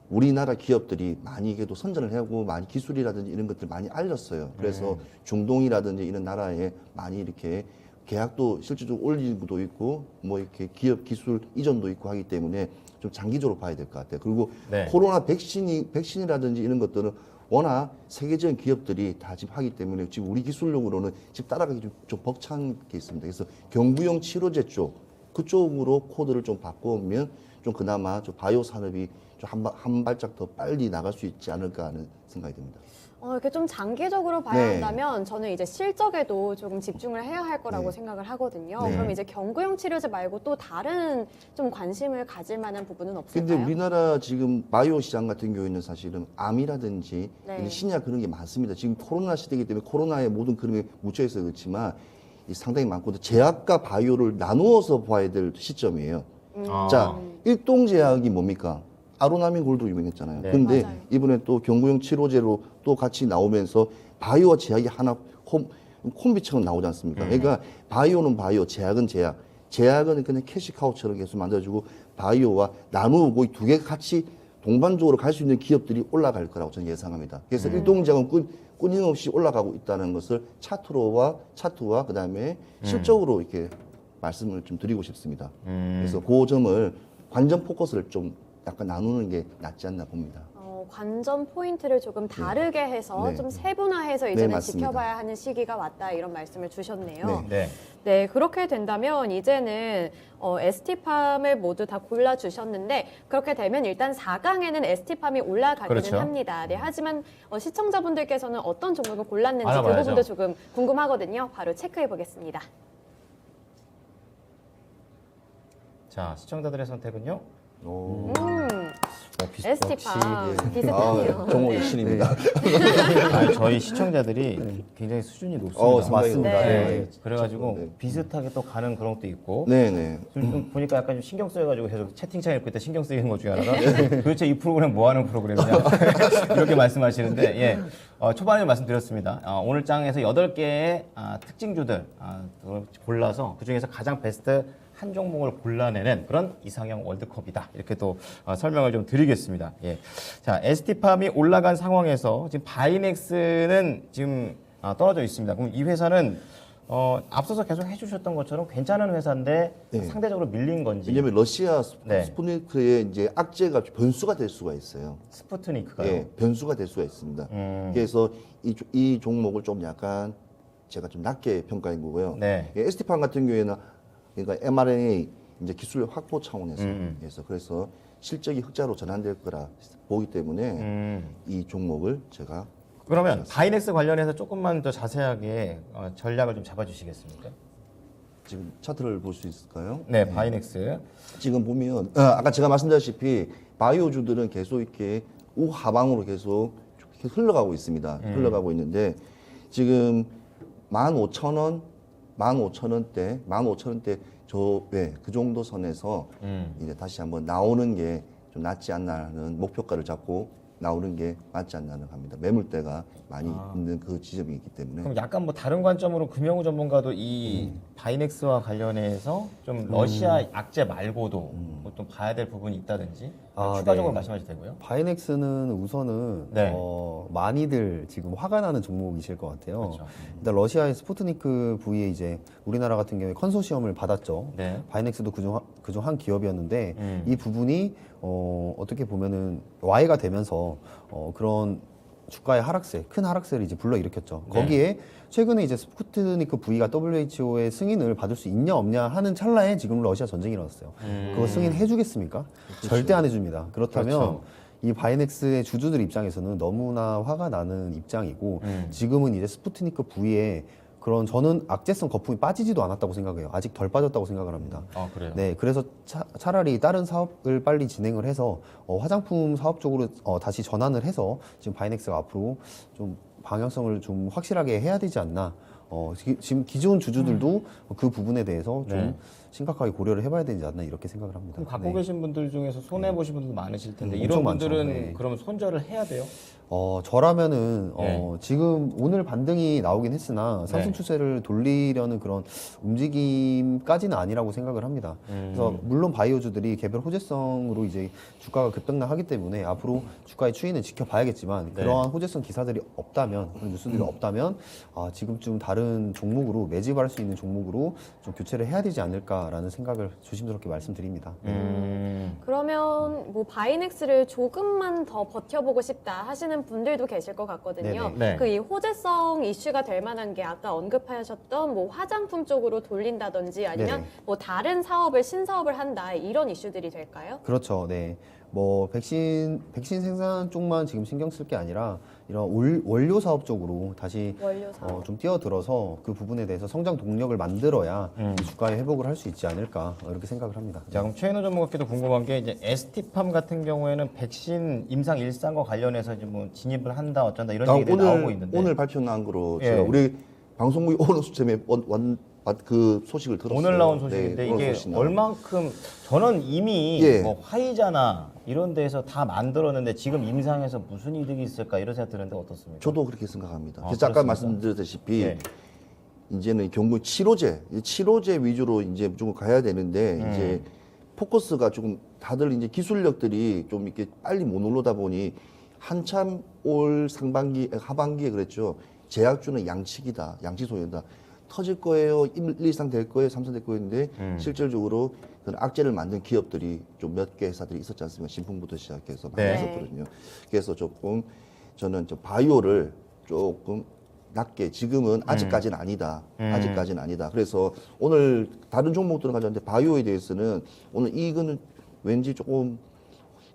우리나라 기업들이 많이 그래도 선전을 하고 많이 기술이라든지 이런 것들 많이 알렸어요. 그래서 중동이라든지 이런 나라에 많이 이렇게 계약도 실질적으로 올리는 것도 있고 뭐 이렇게 기업 기술 이전도 있고 하기 때문에 좀 장기적으로 봐야 될 것 같아요. 그리고 네. 코로나 백신이라든지 이런 것들은 워낙 세계적인 기업들이 다 지금 하기 때문에 지금 우리 기술력으로는 지금 따라가기 좀 벅찬 게 있습니다. 그래서 경구용 치료제 쪽 그쪽으로 코드를 좀 바꾸면 좀 그나마 좀 바이오 산업이 좀 한 발짝 더 빨리 나갈 수 있지 않을까 하는 생각이 듭니다. 이렇게 좀 장기적으로 봐야 네. 한다면 저는 이제 실적에도 조금 집중을 해야 할 거라고 네. 생각을 하거든요. 네. 그럼 이제 경구용 치료제 말고 또 다른 좀 관심을 가질 만한 부분은 없을까요? 근데 우리나라 지금 바이오 시장 같은 경우에는 사실은 암이라든지 네. 이런 신약 그런 게 많습니다. 지금 코로나 시대이기 때문에 코로나의 모든 그림에 묻혀 있어 그렇지만 이 상당히 많고 제약과 바이오를 나누어서 봐야 될 시점이에요. 자, 일동제약이 뭡니까? 아로나민 골드 유명했잖아요. 네. 근데 맞아요. 이번에 또 경구용 치료제로 또 같이 나오면서 바이오와 제약이 하나 콤비처럼 나오지 않습니까? 그러니까 바이오는 바이오, 제약은 제약. 제약은 그냥 캐시카우처럼 계속 만들어주고 바이오와 나누고 이 두 개가 같이 동반적으로 갈 수 있는 기업들이 올라갈 거라고 저는 예상합니다. 그래서 일동제약은 끊임없이 올라가고 있다는 것을 차트와 그다음에 실적으로 이렇게 말씀을 좀 드리고 싶습니다. 그래서 그 점을 관전 포커스를 좀 약간 나누는 게 낫지 않나 봅니다. 관전 포인트를 조금 다르게 해서 네. 좀 세분화해서 네, 이제는 맞습니다. 지켜봐야 하는 시기가 왔다 이런 말씀을 주셨네요. 네. 네, 그렇게 된다면 이제는 ST팜을 모두 다 골라주셨는데 그렇게 되면 일단 4강에는 ST팜이 올라가기는 그렇죠. 합니다. 네, 하지만 시청자분들께서는 어떤 종목을 골랐는지 그 알아봐야죠. 부분도 조금 궁금하거든요. 바로 체크해 보겠습니다. 자, 시청자들의 선택은요? ST팜 아, 비슷하네요. 종목의 네. 신입니다. 아니, 저희 시청자들이 굉장히 수준이 높습니다. 상당히 맞습니다. 네. 네. 그래가지고 네. 비슷하게 또 가는 그런 것도 있고 네네. 좀 보니까 약간 좀 신경 쓰여가지고 계속 채팅창 읽고 있다 신경 쓰이는 것 중에 하나가 도대체 이 프로그램 뭐 하는 프로그램이냐 이렇게 말씀하시는데 예. 초반에 말씀드렸습니다. 오늘 장에서 8개의 특징주들 골라서 그중에서 가장 베스트 한 종목을 골라내는 그런 이상형 월드컵이다. 이렇게 또 설명을 좀 드리겠습니다. 예. 자, ST팜이 올라간 상황에서 지금 바이넥스는 지금 떨어져 있습니다. 그럼 이 회사는 앞서서 계속 해주셨던 것처럼 괜찮은 회사인데 네. 상대적으로 밀린 건지. 왜냐하면 러시아 네. 스푸트니크의 이제 악재가 변수가 될 수가 있어요. 스푸트니크가요. 예, 변수가 될 수가 있습니다. 그래서 이 종목을 좀 약간 제가 좀 낮게 평가한 거고요. 네. ST팜 같은 경우에는 그러니까 mRNA 이제 기술 확보 차원에서 그래서 실적이 흑자로 전환될 거라 보기 때문에 이 종목을 제가 그러면 바이넥스 관련해서 조금만 더 자세하게 전략을 좀 잡아주시겠습니까? 지금 차트를 볼 수 있을까요? 네, 바이넥스. 지금 보면 아까 제가 말씀드렸다시피 바이오주들은 계속 이렇게 우하방으로 계속 이렇게 흘러가고 있습니다. 흘러가고 있는데 지금 15,000원, 15,000원대 그 정도 선에서 이제 다시 한번 나오는 게 좀 낫지 않나 하는 목표가를 잡고 나오는 게 맞지 않나 합니다. 매물대가 많이 있는 그 지점이 있기 때문에. 그럼 약간 뭐 다른 관점으로 금영우 전문가도 이 바이넥스와 관련해서 좀 러시아 악재 말고도 뭐좀 봐야 될 부분이 있다든지 추가적으로 네. 말씀하셔도 되고요. 바이넥스는 우선은 네. 많이들 지금 화가 나는 종목이실 것 같아요. 그렇죠. 일단 러시아의 스푸트니크 V에 이제 우리나라 같은 경우에 컨소시엄을 받았죠. 네. 바이넥스도 그중 한 기업이었는데 이 부분이 어떻게 보면은 Y가 되면서 그런 주가의 하락세, 큰 하락세를 이제 불러일으켰죠. 네. 거기에 최근에 이제 스푸트니크 V가 WHO의 승인을 받을 수 있냐 없냐 하는 찰나에 지금 러시아 전쟁이 일어났어요. 그거 승인해주겠습니까? 절대 안 해줍니다. 그렇다면 그렇죠. 이 바이넥스의 주주들 입장에서는 너무나 화가 나는 입장이고 지금은 이제 스푸트니크 V에 그런 저는 악재성 거품이 빠지지도 않았다고 생각해요. 아직 덜 빠졌다고 생각을 합니다. 그래요? 네, 그래서 차라리 다른 사업을 빨리 진행을 해서 화장품 사업 쪽으로 다시 전환을 해서 지금 바이넥스가 앞으로 좀 방향성을 좀 확실하게 해야 되지 않나. 지금 기존 주주들도 그 부분에 대해서 좀 네. 심각하게 고려를 해봐야 되지 않나 이렇게 생각을 합니다. 그럼 갖고 네. 계신 분들 중에서 손해 보신 분들 많으실 텐데 엄청 이런 많죠. 분들은 네. 그러면 손절을 해야 돼요? 저라면은 네. 지금 오늘 반등이 나오긴 했으나 상승 네. 추세를 돌리려는 그런 움직임까지는 아니라고 생각을 합니다. 그래서 물론 바이오주들이 개별 호재성으로 이제 주가가 급등락하기 때문에 앞으로 주가의 추이는 지켜봐야겠지만 네. 그러한 호재성 기사들이 없다면 그런 뉴스들이 없다면 지금쯤 다른 종목으로 매집할 수 있는 종목으로 좀 교체를 해야 되지 않을까라는 생각을 조심스럽게 말씀드립니다. 그러면 뭐 바이넥스를 조금만 더 버텨보고 싶다 하시는 분들도 계실 것 같거든요. 네네. 네. 그 이 호재성 이슈가 될 만한 게 아까 언급하셨던 뭐 화장품 쪽으로 돌린다든지 아니면 네네. 뭐 다른 신사업을 한다 이런 이슈들이 될까요? 그렇죠. 네. 뭐 백신 생산 쪽만 지금 신경 쓸 게 아니라 이런 원료 사업 쪽으로 다시 원료 사업. 좀 뛰어들어서 그 부분에 대해서 성장 동력을 만들어야 이 주가의 회복을 할 수 있지 않을까 이렇게 생각을 합니다. 자, 그럼 최인호 전문가께도 궁금한 게 이제 ST팜 같은 경우에는 백신 임상 일상과 관련해서 이제 뭐 진입을 한다 어쩐다 이런 얘기들이 나오고 있는데 오늘 발표 난 거로 예. 제가 우리 방송국이 오늘 수점에 그 소식을 들었어요. 오늘 나온 소식인데 네, 오늘 이게 소식 나온. 얼만큼 저는 이미 예. 뭐 화이자나 이런 데서 다 만들었는데 지금 임상에서 무슨 이득이 있을까 이런 생각 드는데 어떻습니까? 저도 그렇게 생각합니다. 아, 그래서 아까 그렇습니까? 말씀드렸다시피 예. 이제는 경구 치료제 위주로 이제 무조건 가야 되는데 이제 포커스가 조금 다들 이제 기술력들이 좀 이렇게 빨리 못 올라다 보니 한참 올 하반기에 그랬죠. 제약주는 양측이다. 양측 소유다. 터질 거예요. 1, 2, 3 될 거예요. 3, 4 될 거였는데 실질적으로 그런 악재를 만든 기업들이 좀 몇 개 회사들이 있었지 않습니까? 신풍부터 시작해서 많이 네. 있었거든요. 그래서 조금 저는 좀 바이오를 조금 낮게 지금은 아직까지는 아니다. 아직까지는 아니다. 그래서 오늘 다른 종목들은 가져왔는데 바이오에 대해서는 오늘 이거는 왠지 조금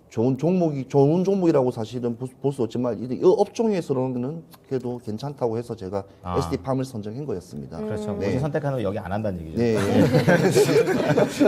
좋은 종목이라고 사실은 볼 수 없지만 이 업종에서는 그래도 괜찮다고 해서 제가 SD팜을 선정한 거였습니다. 그렇죠. 네. 굳이 선택하는 거 여기 안 한다는 얘기죠. 네.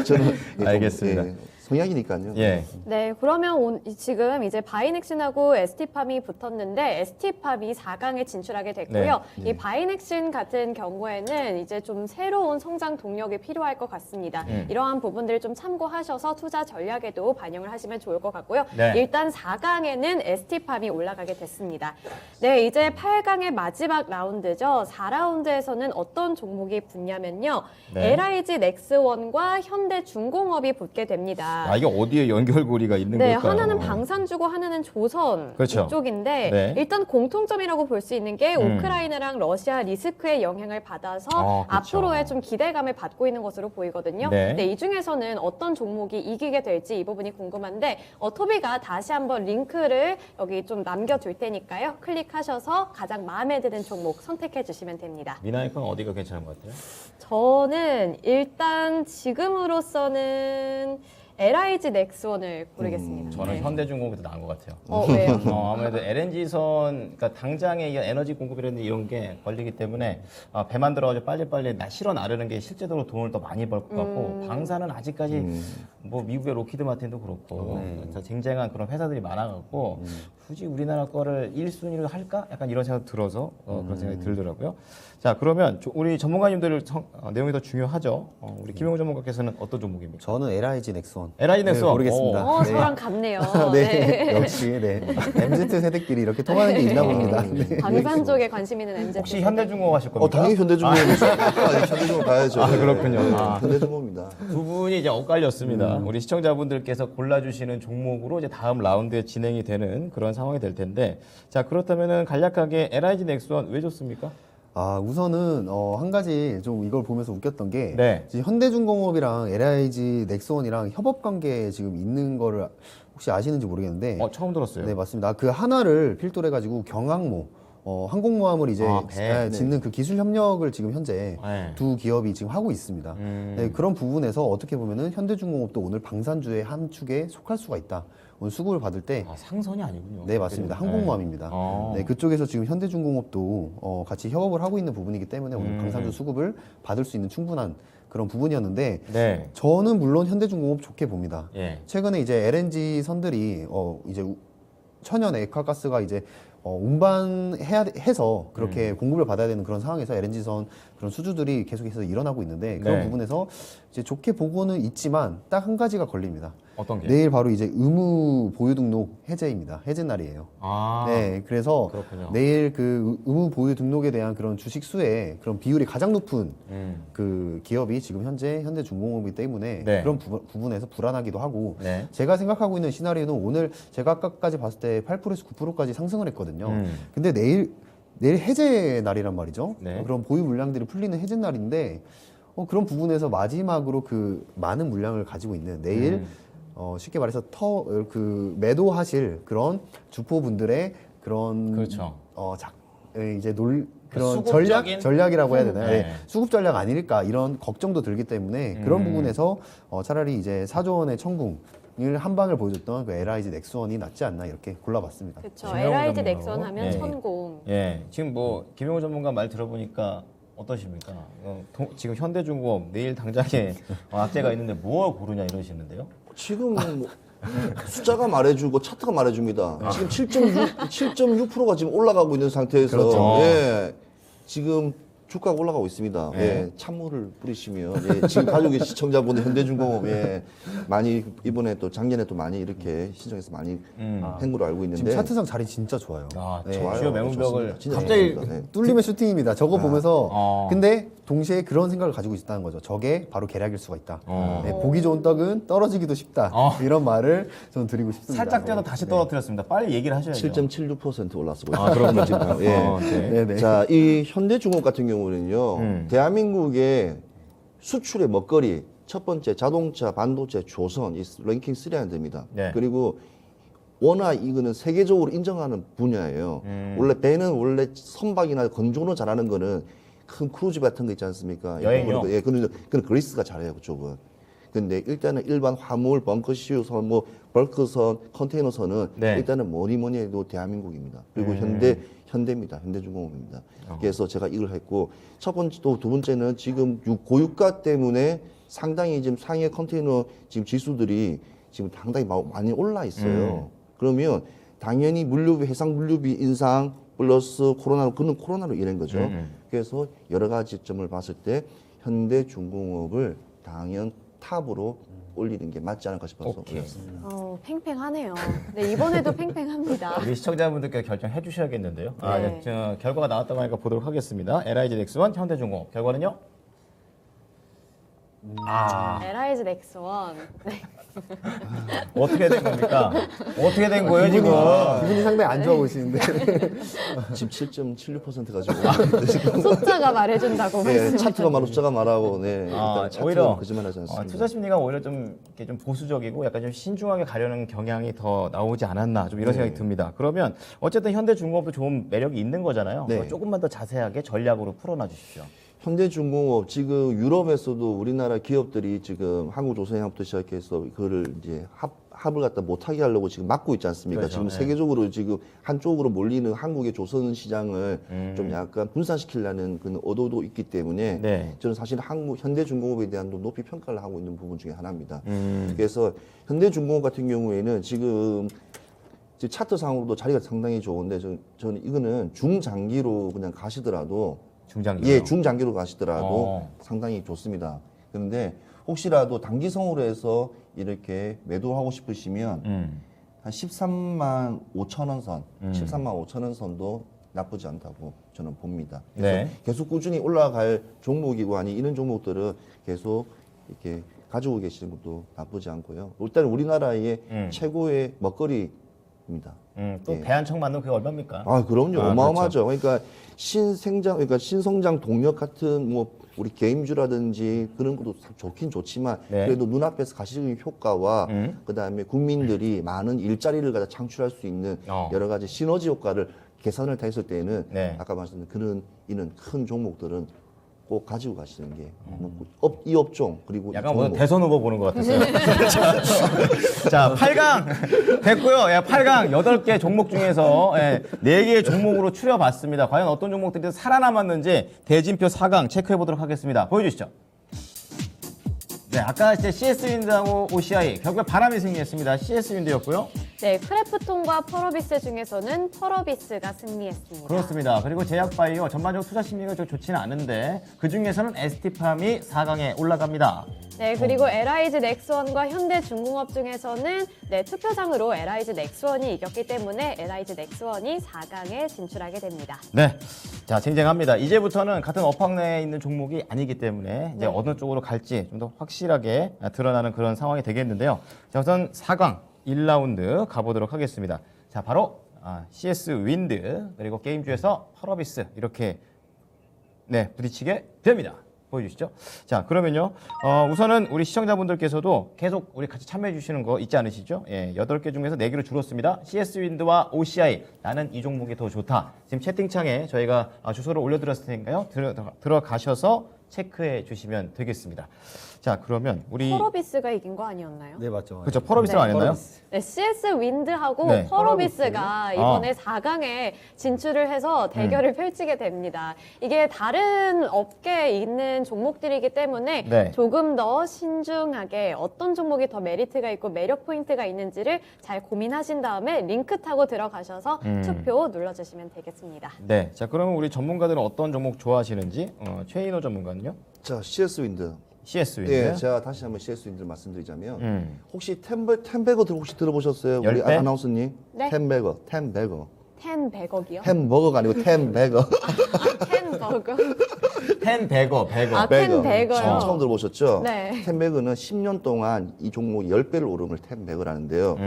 저는 좀, 알겠습니다. 성향이니까요. 예. 네, 그러면 지금 이제 바이넥신하고 ST팜이 붙었는데 ST팜이 4강에 진출하게 됐고요. 이 바이넥신 같은 경우에는 이제 좀 새로운 성장 동력이 필요할 것 같습니다. 이러한 부분들을 좀 참고하셔서 투자 전략에도 반영을 하시면 좋을 것 같고요. 네. 일단 4강에는 ST팜이 올라가게 됐습니다. 네, 이제 8강의 마지막 라운드죠. 4라운드에서는 어떤 종목이 붙냐면요. 네. LIG 넥스원과 현대중공업이 붙게 됩니다. 아, 이게 어디에 연결고리가 있는 네, 걸까요? 하나는 방산주고 하나는 조선 그렇죠. 이쪽인데 네. 일단 공통점이라고 볼 수 있는 게 우크라이나랑 러시아 리스크의 영향을 받아서 그렇죠. 앞으로의 좀 기대감을 받고 있는 것으로 보이거든요. 네. 이 중에서는 어떤 종목이 이기게 될지 이 부분이 궁금한데 토비가 다시 한번 링크를 여기 좀 남겨줄 테니까요. 클릭하셔서 가장 마음에 드는 종목 선택해 주시면 됩니다. 미나이 건 어디가 괜찮은 것 같아요? 저는 일단 지금으로서는 LIG 넥스원을 고르겠습니다. 저는 네. 현대중공업이 더 나은 것 같아요. 왜요? 아무래도 LNG선, 그러니까 당장에 에너지 공급이라든지 이런 게 걸리기 때문에 배 만들어가지고 빨리빨리 실어 나르는 게 실제로 돈을 더 많이 벌 것 같고 방사는 아직까지 뭐 미국의 로키드 마틴도 그렇고 쟁쟁한 그런 회사들이 많아갖고 굳이 우리나라 거를 1순위로 할까? 약간 이런 생각 들어서 그런 생각이 들더라고요. 자, 그러면 우리 전문가님들 내용이 더 중요하죠. 우리 김영우 전문가께서는 어떤 종목입니까? 저는 LIG 넥스원. LIG 넥스원. 모르겠습니다. 저랑 같네요. 네, 역시 MZ 세대끼리 이렇게 통하는 게 있나 봅니다. 네. 방산 쪽에 관심 있는 MZ. 혹시 현대중공업 하실 겁니까? 당연히 현대중공업이죠. 현대중공업 가야죠. 그렇군요. 현대중공업입니다. 두 분이 이제 엇갈렸습니다. 우리 시청자분들께서 골라주시는 종목으로 이제 다음 라운드에 진행이 되는 그런 상황이 될 텐데, 자, 그렇다면은 간략하게 LIG 넥스원 왜 좋습니까? 우선은 한 가지 좀 이걸 보면서 웃겼던 게 네. 지금 현대중공업이랑 LIG 넥스원이랑 협업 관계에 지금 있는 거를 혹시 아시는지 모르겠는데 처음 들었어요. 네, 맞습니다. 그 하나를 필두로 해가지고 경항모 항공모함을 이제 배. 짓는 그 기술 협력을 지금 현재 네. 두 기업이 지금 하고 있습니다. 네, 그런 부분에서 어떻게 보면은 현대중공업도 오늘 방산주의 한 축에 속할 수가 있다. 오늘 수급을 받을 때 상선이 아니군요. 네, 맞습니다. 항공모함입니다. 네, 그쪽에서 지금 현대중공업도 같이 협업을 하고 있는 부분이기 때문에 오늘 방산주 수급을 받을 수 있는 충분한 그런 부분이었는데 네. 저는 물론 현대중공업 좋게 봅니다. 예. 최근에 이제 LNG 선들이 이제 천연 액화가스가 이제 운반해서 그렇게 공급을 받아야 되는 그런 상황에서 LNG선 그런 수주들이 계속해서 일어나고 있는데 그런 네. 부분에서 이제 좋게 보고는 있지만 딱 한 가지가 걸립니다. 어떤 게? 내일 바로 이제 의무 보유 등록 해제입니다. 해제 날이에요. 네, 그래서 그렇군요. 내일 그 의무 보유 등록에 대한 그런 주식 수의 그런 비율이 가장 높은 그 기업이 지금 현재 현대중공업이기 때문에 네. 그런 부분에서 불안하기도 하고 네. 제가 생각하고 있는 시나리오는 오늘 제가 아까까지 봤을 때 8%에서 9%까지 상승을 했거든요. 근데 내일 해제 날이란 말이죠. 네. 그런 보유 물량들이 풀리는 해제 날인데 그런 부분에서 마지막으로 그 많은 물량을 가지고 있는 내일 쉽게 말해서 그 매도하실 그런 주포분들의 그런 그렇죠. 이제 그런 수급적인? 전략이라고 해야 되나요? 네. 네. 수급 전략 아닐까 이런 걱정도 들기 때문에 그런 부분에서 차라리 이제 4조 원의 천궁을 한 방을 보여줬던 그 LIG 넥스원이 낫지 않나 이렇게 골라봤습니다. 그렇죠. 김영우 LIG 전문가로. 넥스원 하면 네. 천공. 예. 지금 뭐 김영우 전문가 말 들어보니까 어떠십니까? 지금 현대중공업 내일 당장에 악재가 있는데 뭘 고르냐 이러시는데요? 지금 숫자가 말해주고 차트가 말해줍니다. 지금 7.6%가 지금 올라가고 있는 상태에서 그렇죠. 예, 지금 주가가 올라가고 있습니다. 예, 찬물을 뿌리시면 예, 지금 가지고 계신 시청자분들 현대중공업 예, 많이 이번에 또 작년에 또 많이 이렇게 시장에서 많이 한 걸로 알고 지금 있는데 차트상 자리 진짜 좋아요. 아, 네. 주요 좋아요. 매물벽을 좋습니다. 진짜 갑자기 좋습니다. 네. 뚫리면 슈팅입니다. 저거 보면서 어. 근데 동시에 그런 생각을 가지고 있다는 거죠. 저게 바로 계략일 수가 있다. 네, 보기 좋은 떡은 떨어지기도 쉽다. 이런 말을 저는 드리고 싶습니다. 살짝 떼도 다시 떨어뜨렸습니다. 빨리 얘기를 하셔야죠. 7.76% 올랐어요. 아, 그렇군요. 지금. 예. 네. 네네. 자, 이 현대중공업 같은 경우는요, 대한민국의 수출의 먹거리 첫 번째 자동차, 반도체, 조선 이 랭킹 3 안에 듭니다. 네. 그리고 워낙 이거는 세계적으로 인정하는 분야예요. 원래 배는 원래 선박이나 건조로 잘하는 거는 큰 크루즈 같은 거 있지 않습니까? 여행요? 예, 그건 그리스가 잘해요, 그쪽은. 근데 일단은 일반 화물, 벙커시유선, 뭐 벌크선, 컨테이너선은 네. 일단은 뭐니 해도 대한민국입니다. 그리고 현대입니다. 현대중공업입니다. 그래서 제가 이걸 했고 첫 번째 또 두 번째는 지금 고유가 때문에 상당히 지금 상해 컨테이너 지금 지수들이 지금 상당히 많이 올라 있어요. 그러면 당연히 물류비, 해상 물류비 인상 플러스 그는 코로나로 인한 거죠. 그래서 여러 가지 점을 봤을 때 현대중공업을 당연 탑으로 올리는 게 맞지 않을까 싶어서 오케이. 올렸습니다. 팽팽하네요. 네, 이번에도 팽팽합니다. 우리 시청자분들께 결정해 주셔야겠는데요. 아, 네. 네. 저, 결과가 나왔다고 하니까 보도록 하겠습니다. LIG 넥스원, 현대중공업. 결과는요? LIG 넥스원. 네. 어떻게 된 겁니까? 어떻게 된 거예요, 지금? 기분이 상당히 안 좋아 보이시는데. 지금 7.76% 가지고 지금 숫자가 말해준다고 네, 말씀하셨는데. 차트가 말로 숫자가 말하고 네, 아, 일단 차트는 오히려 거짓말하지 않습니다. 투자 심리가 오히려 좀 이렇게 좀 보수적이고 약간 좀 신중하게 가려는 경향이 더 나오지 않았나 좀 이런 생각이 듭니다. 그러면 어쨌든 현대중공업도 좋은 매력이 있는 거잖아요. 네. 그거 조금만 더 자세하게 전략으로 풀어놔 주십시오. 현대중공업 지금 유럽에서도 우리나라 기업들이 지금 한국조선해양부터 시작해서 그거를 이제 합을 갖다 못하게 하려고 지금 막고 있지 않습니까? 그렇죠. 지금 네. 세계적으로 지금 한쪽으로 몰리는 한국의 조선 시장을 좀 약간 분산시키려는 그런 의도도 있기 때문에 네. 저는 사실 현대중공업에 대한 높이 평가를 하고 있는 부분 중에 하나입니다. 그래서 현대중공업 같은 경우에는 지금 차트상으로도 자리가 상당히 좋은데 저는 이거는 중장기로 그냥 가시더라도 중장기. 예, 중장기로 가시더라도 어. 상당히 좋습니다. 그런데 혹시라도 단기성으로 해서 이렇게 매도하고 싶으시면 한 13만 5천 원 선, 13만 5천 원 선도 나쁘지 않다고 저는 봅니다. 그래서 네. 계속 꾸준히 올라갈 종목이고 아니 이런 종목들은 계속 이렇게 가지고 계시는 것도 나쁘지 않고요. 일단 우리나라의 최고의 먹거리입니다. 또 예. 대한청만은 그게 얼마입니까? 아, 그럼요. 아, 어마어마하죠. 그러니까 그러니까 신성장 동력 같은 뭐 우리 게임주라든지 그런 것도 참 좋긴 좋지만 네. 그래도 눈앞에서 가시적인 효과와 그다음에 국민들이 많은 일자리를 갖다 창출할 수 있는 여러 가지 시너지 효과를 계산을 다 했을 때는 네. 아까 말씀드린 이런 큰 종목들은 꼭 가지고 가시는 게 이 업종 그리고 이 약간 오늘 종목. 대선 후보 보는 것 같았어요. 자, 8강 됐고요. 8강 8개 종목 중에서 4개의 종목으로 추려봤습니다. 과연 어떤 종목들이 살아남았는지 대진표 4강 체크해 보도록 하겠습니다. 보여주시죠. 네, 아까 이제 CS윈드하고 OCI 결국에 바람이 승리했습니다. CS윈드였고요. 네, 크래프톤과 펄어비스 중에서는 펄어비스가 승리했습니다. 그렇습니다. 그리고 제약바이오 전반적으로 투자 심리가 좀 좋지는 않은데 그 중에서는 ST팜이 4강에 올라갑니다. 네, 그리고 LIG 넥스원과 현대중공업 중에서는 투표장으로 LIG 넥스원이 이겼기 때문에 LIG 넥스원이 4강에 진출하게 됩니다. 네. 자, 쟁쟁합니다. 이제부터는 같은 업황 내에 있는 종목이 아니기 때문에 이제 어느 쪽으로 갈지 좀 더 확실하게 드러나는 그런 상황이 되겠는데요. 자, 우선 4강 1라운드 가보도록 하겠습니다. 자, 바로 CS 윈드 그리고 게임주에서 펄어비스 이렇게 부딪히게 됩니다. 보여주시죠. 자, 그러면요. 우선은 우리 시청자분들께서도 계속 우리 같이 참여해 주시는 거 있지 않으시죠? 예, 8개 중에서 4개로 줄었습니다. CS 윈드와 OCI. 나는 이 종목이 더 좋다. 지금 채팅창에 저희가 주소를 올려드렸을 테니까요. 들어가셔서 체크해 주시면 되겠습니다. 자, 그러면 우리 펄어비스가 이긴 거 아니었나요? 네, 맞죠. 그렇죠. 펄어비스가 네. 아니었나요? 네, CS 윈드하고 네. 펄어비스가 이번에 4강에 진출을 해서 대결을 펼치게 됩니다. 이게 다른 업계에 있는 종목들이기 때문에 네. 조금 더 신중하게 어떤 종목이 더 메리트가 있고 매력 포인트가 있는지를 잘 고민하신 다음에 링크 타고 들어가셔서 투표 눌러주시면 되겠습니다. 네. 자, 그러면 우리 전문가들은 어떤 종목 좋아하시는지 최인호 전문가는요? 자, CS 윈드. CS 윈드. 예, 제가 다시 한번 CS 윈드를 말씀드리자면 혹시 템베거 혹시 들어보셨어요? 우리 열배? 아나운서님? 네. 템베거. 10-100억이요? 햄버거가 아니고 템베거. 10버거. 10-100억, 100억. 아, 10-100억요? 처음 들어보셨죠? 네. 템베거는 10년 동안 이 종목 10배를 오른 걸 템베거라는데요.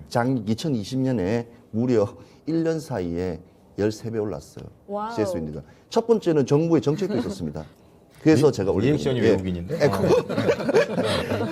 장 2020년에 무려 1년 사이에 13배 올랐어요. 와우. CS 윈드가. 첫 번째는 정부의 정책도 있었습니다. 그래서 제가 올린 리액션이 거예요. 외국인인데.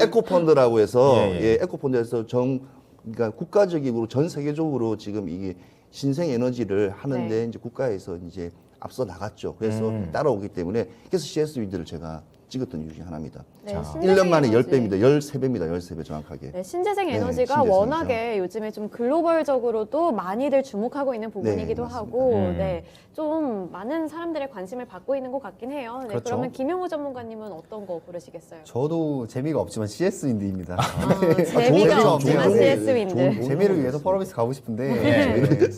에코펀드라고 해서 예. 에코펀드에서 그러니까 국가적으로 전 세계적으로 지금 이게 신생 에너지를 하는데 네. 이제 국가에서 이제 앞서 나갔죠. 그래서 따라오기 때문에 그래서 CS 윈드를 제가 찍었던 이유 중에 하나입니다. 네, 자, 신재생 1년 만에 에너지. 10배입니다. 13배입니다. 13배 정확하게. 네, 신재생 네, 에너지가 신재생이죠. 워낙에 요즘에 좀 글로벌적으로도 많이들 주목하고 있는 부분이기도 맞습니다. 하고, 네, 좀 많은 사람들의 관심을 받고 있는 것 같긴 해요. 네, 그렇죠. 그러면 김용호 전문가님은 어떤 거 고르시겠어요? 저도 재미가 없지만 CS 윈드입니다. 재미가 재미가 없지만 없네요. CS 윈드. 재미를 위해서 펄어비스 가고 싶은데 네,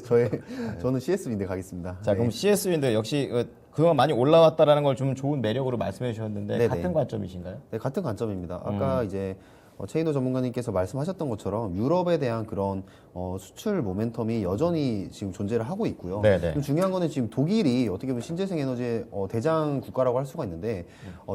저는 CS 윈드 가겠습니다. 자, 네. 그럼 CS 윈드 역시 그동안 많이 올라왔다라는 걸 좀 좋은 매력으로 말씀해 주셨는데 네네. 같은 관점이신가요? 네, 같은 관점입니다. 아까 이제 최인호 전문가님께서 말씀하셨던 것처럼 유럽에 대한 그런 수출 모멘텀이 여전히 지금 존재를 하고 있고요. 네네. 좀 중요한 거는 지금 독일이 어떻게 보면 신재생 에너지의 대장 국가라고 할 수가 있는데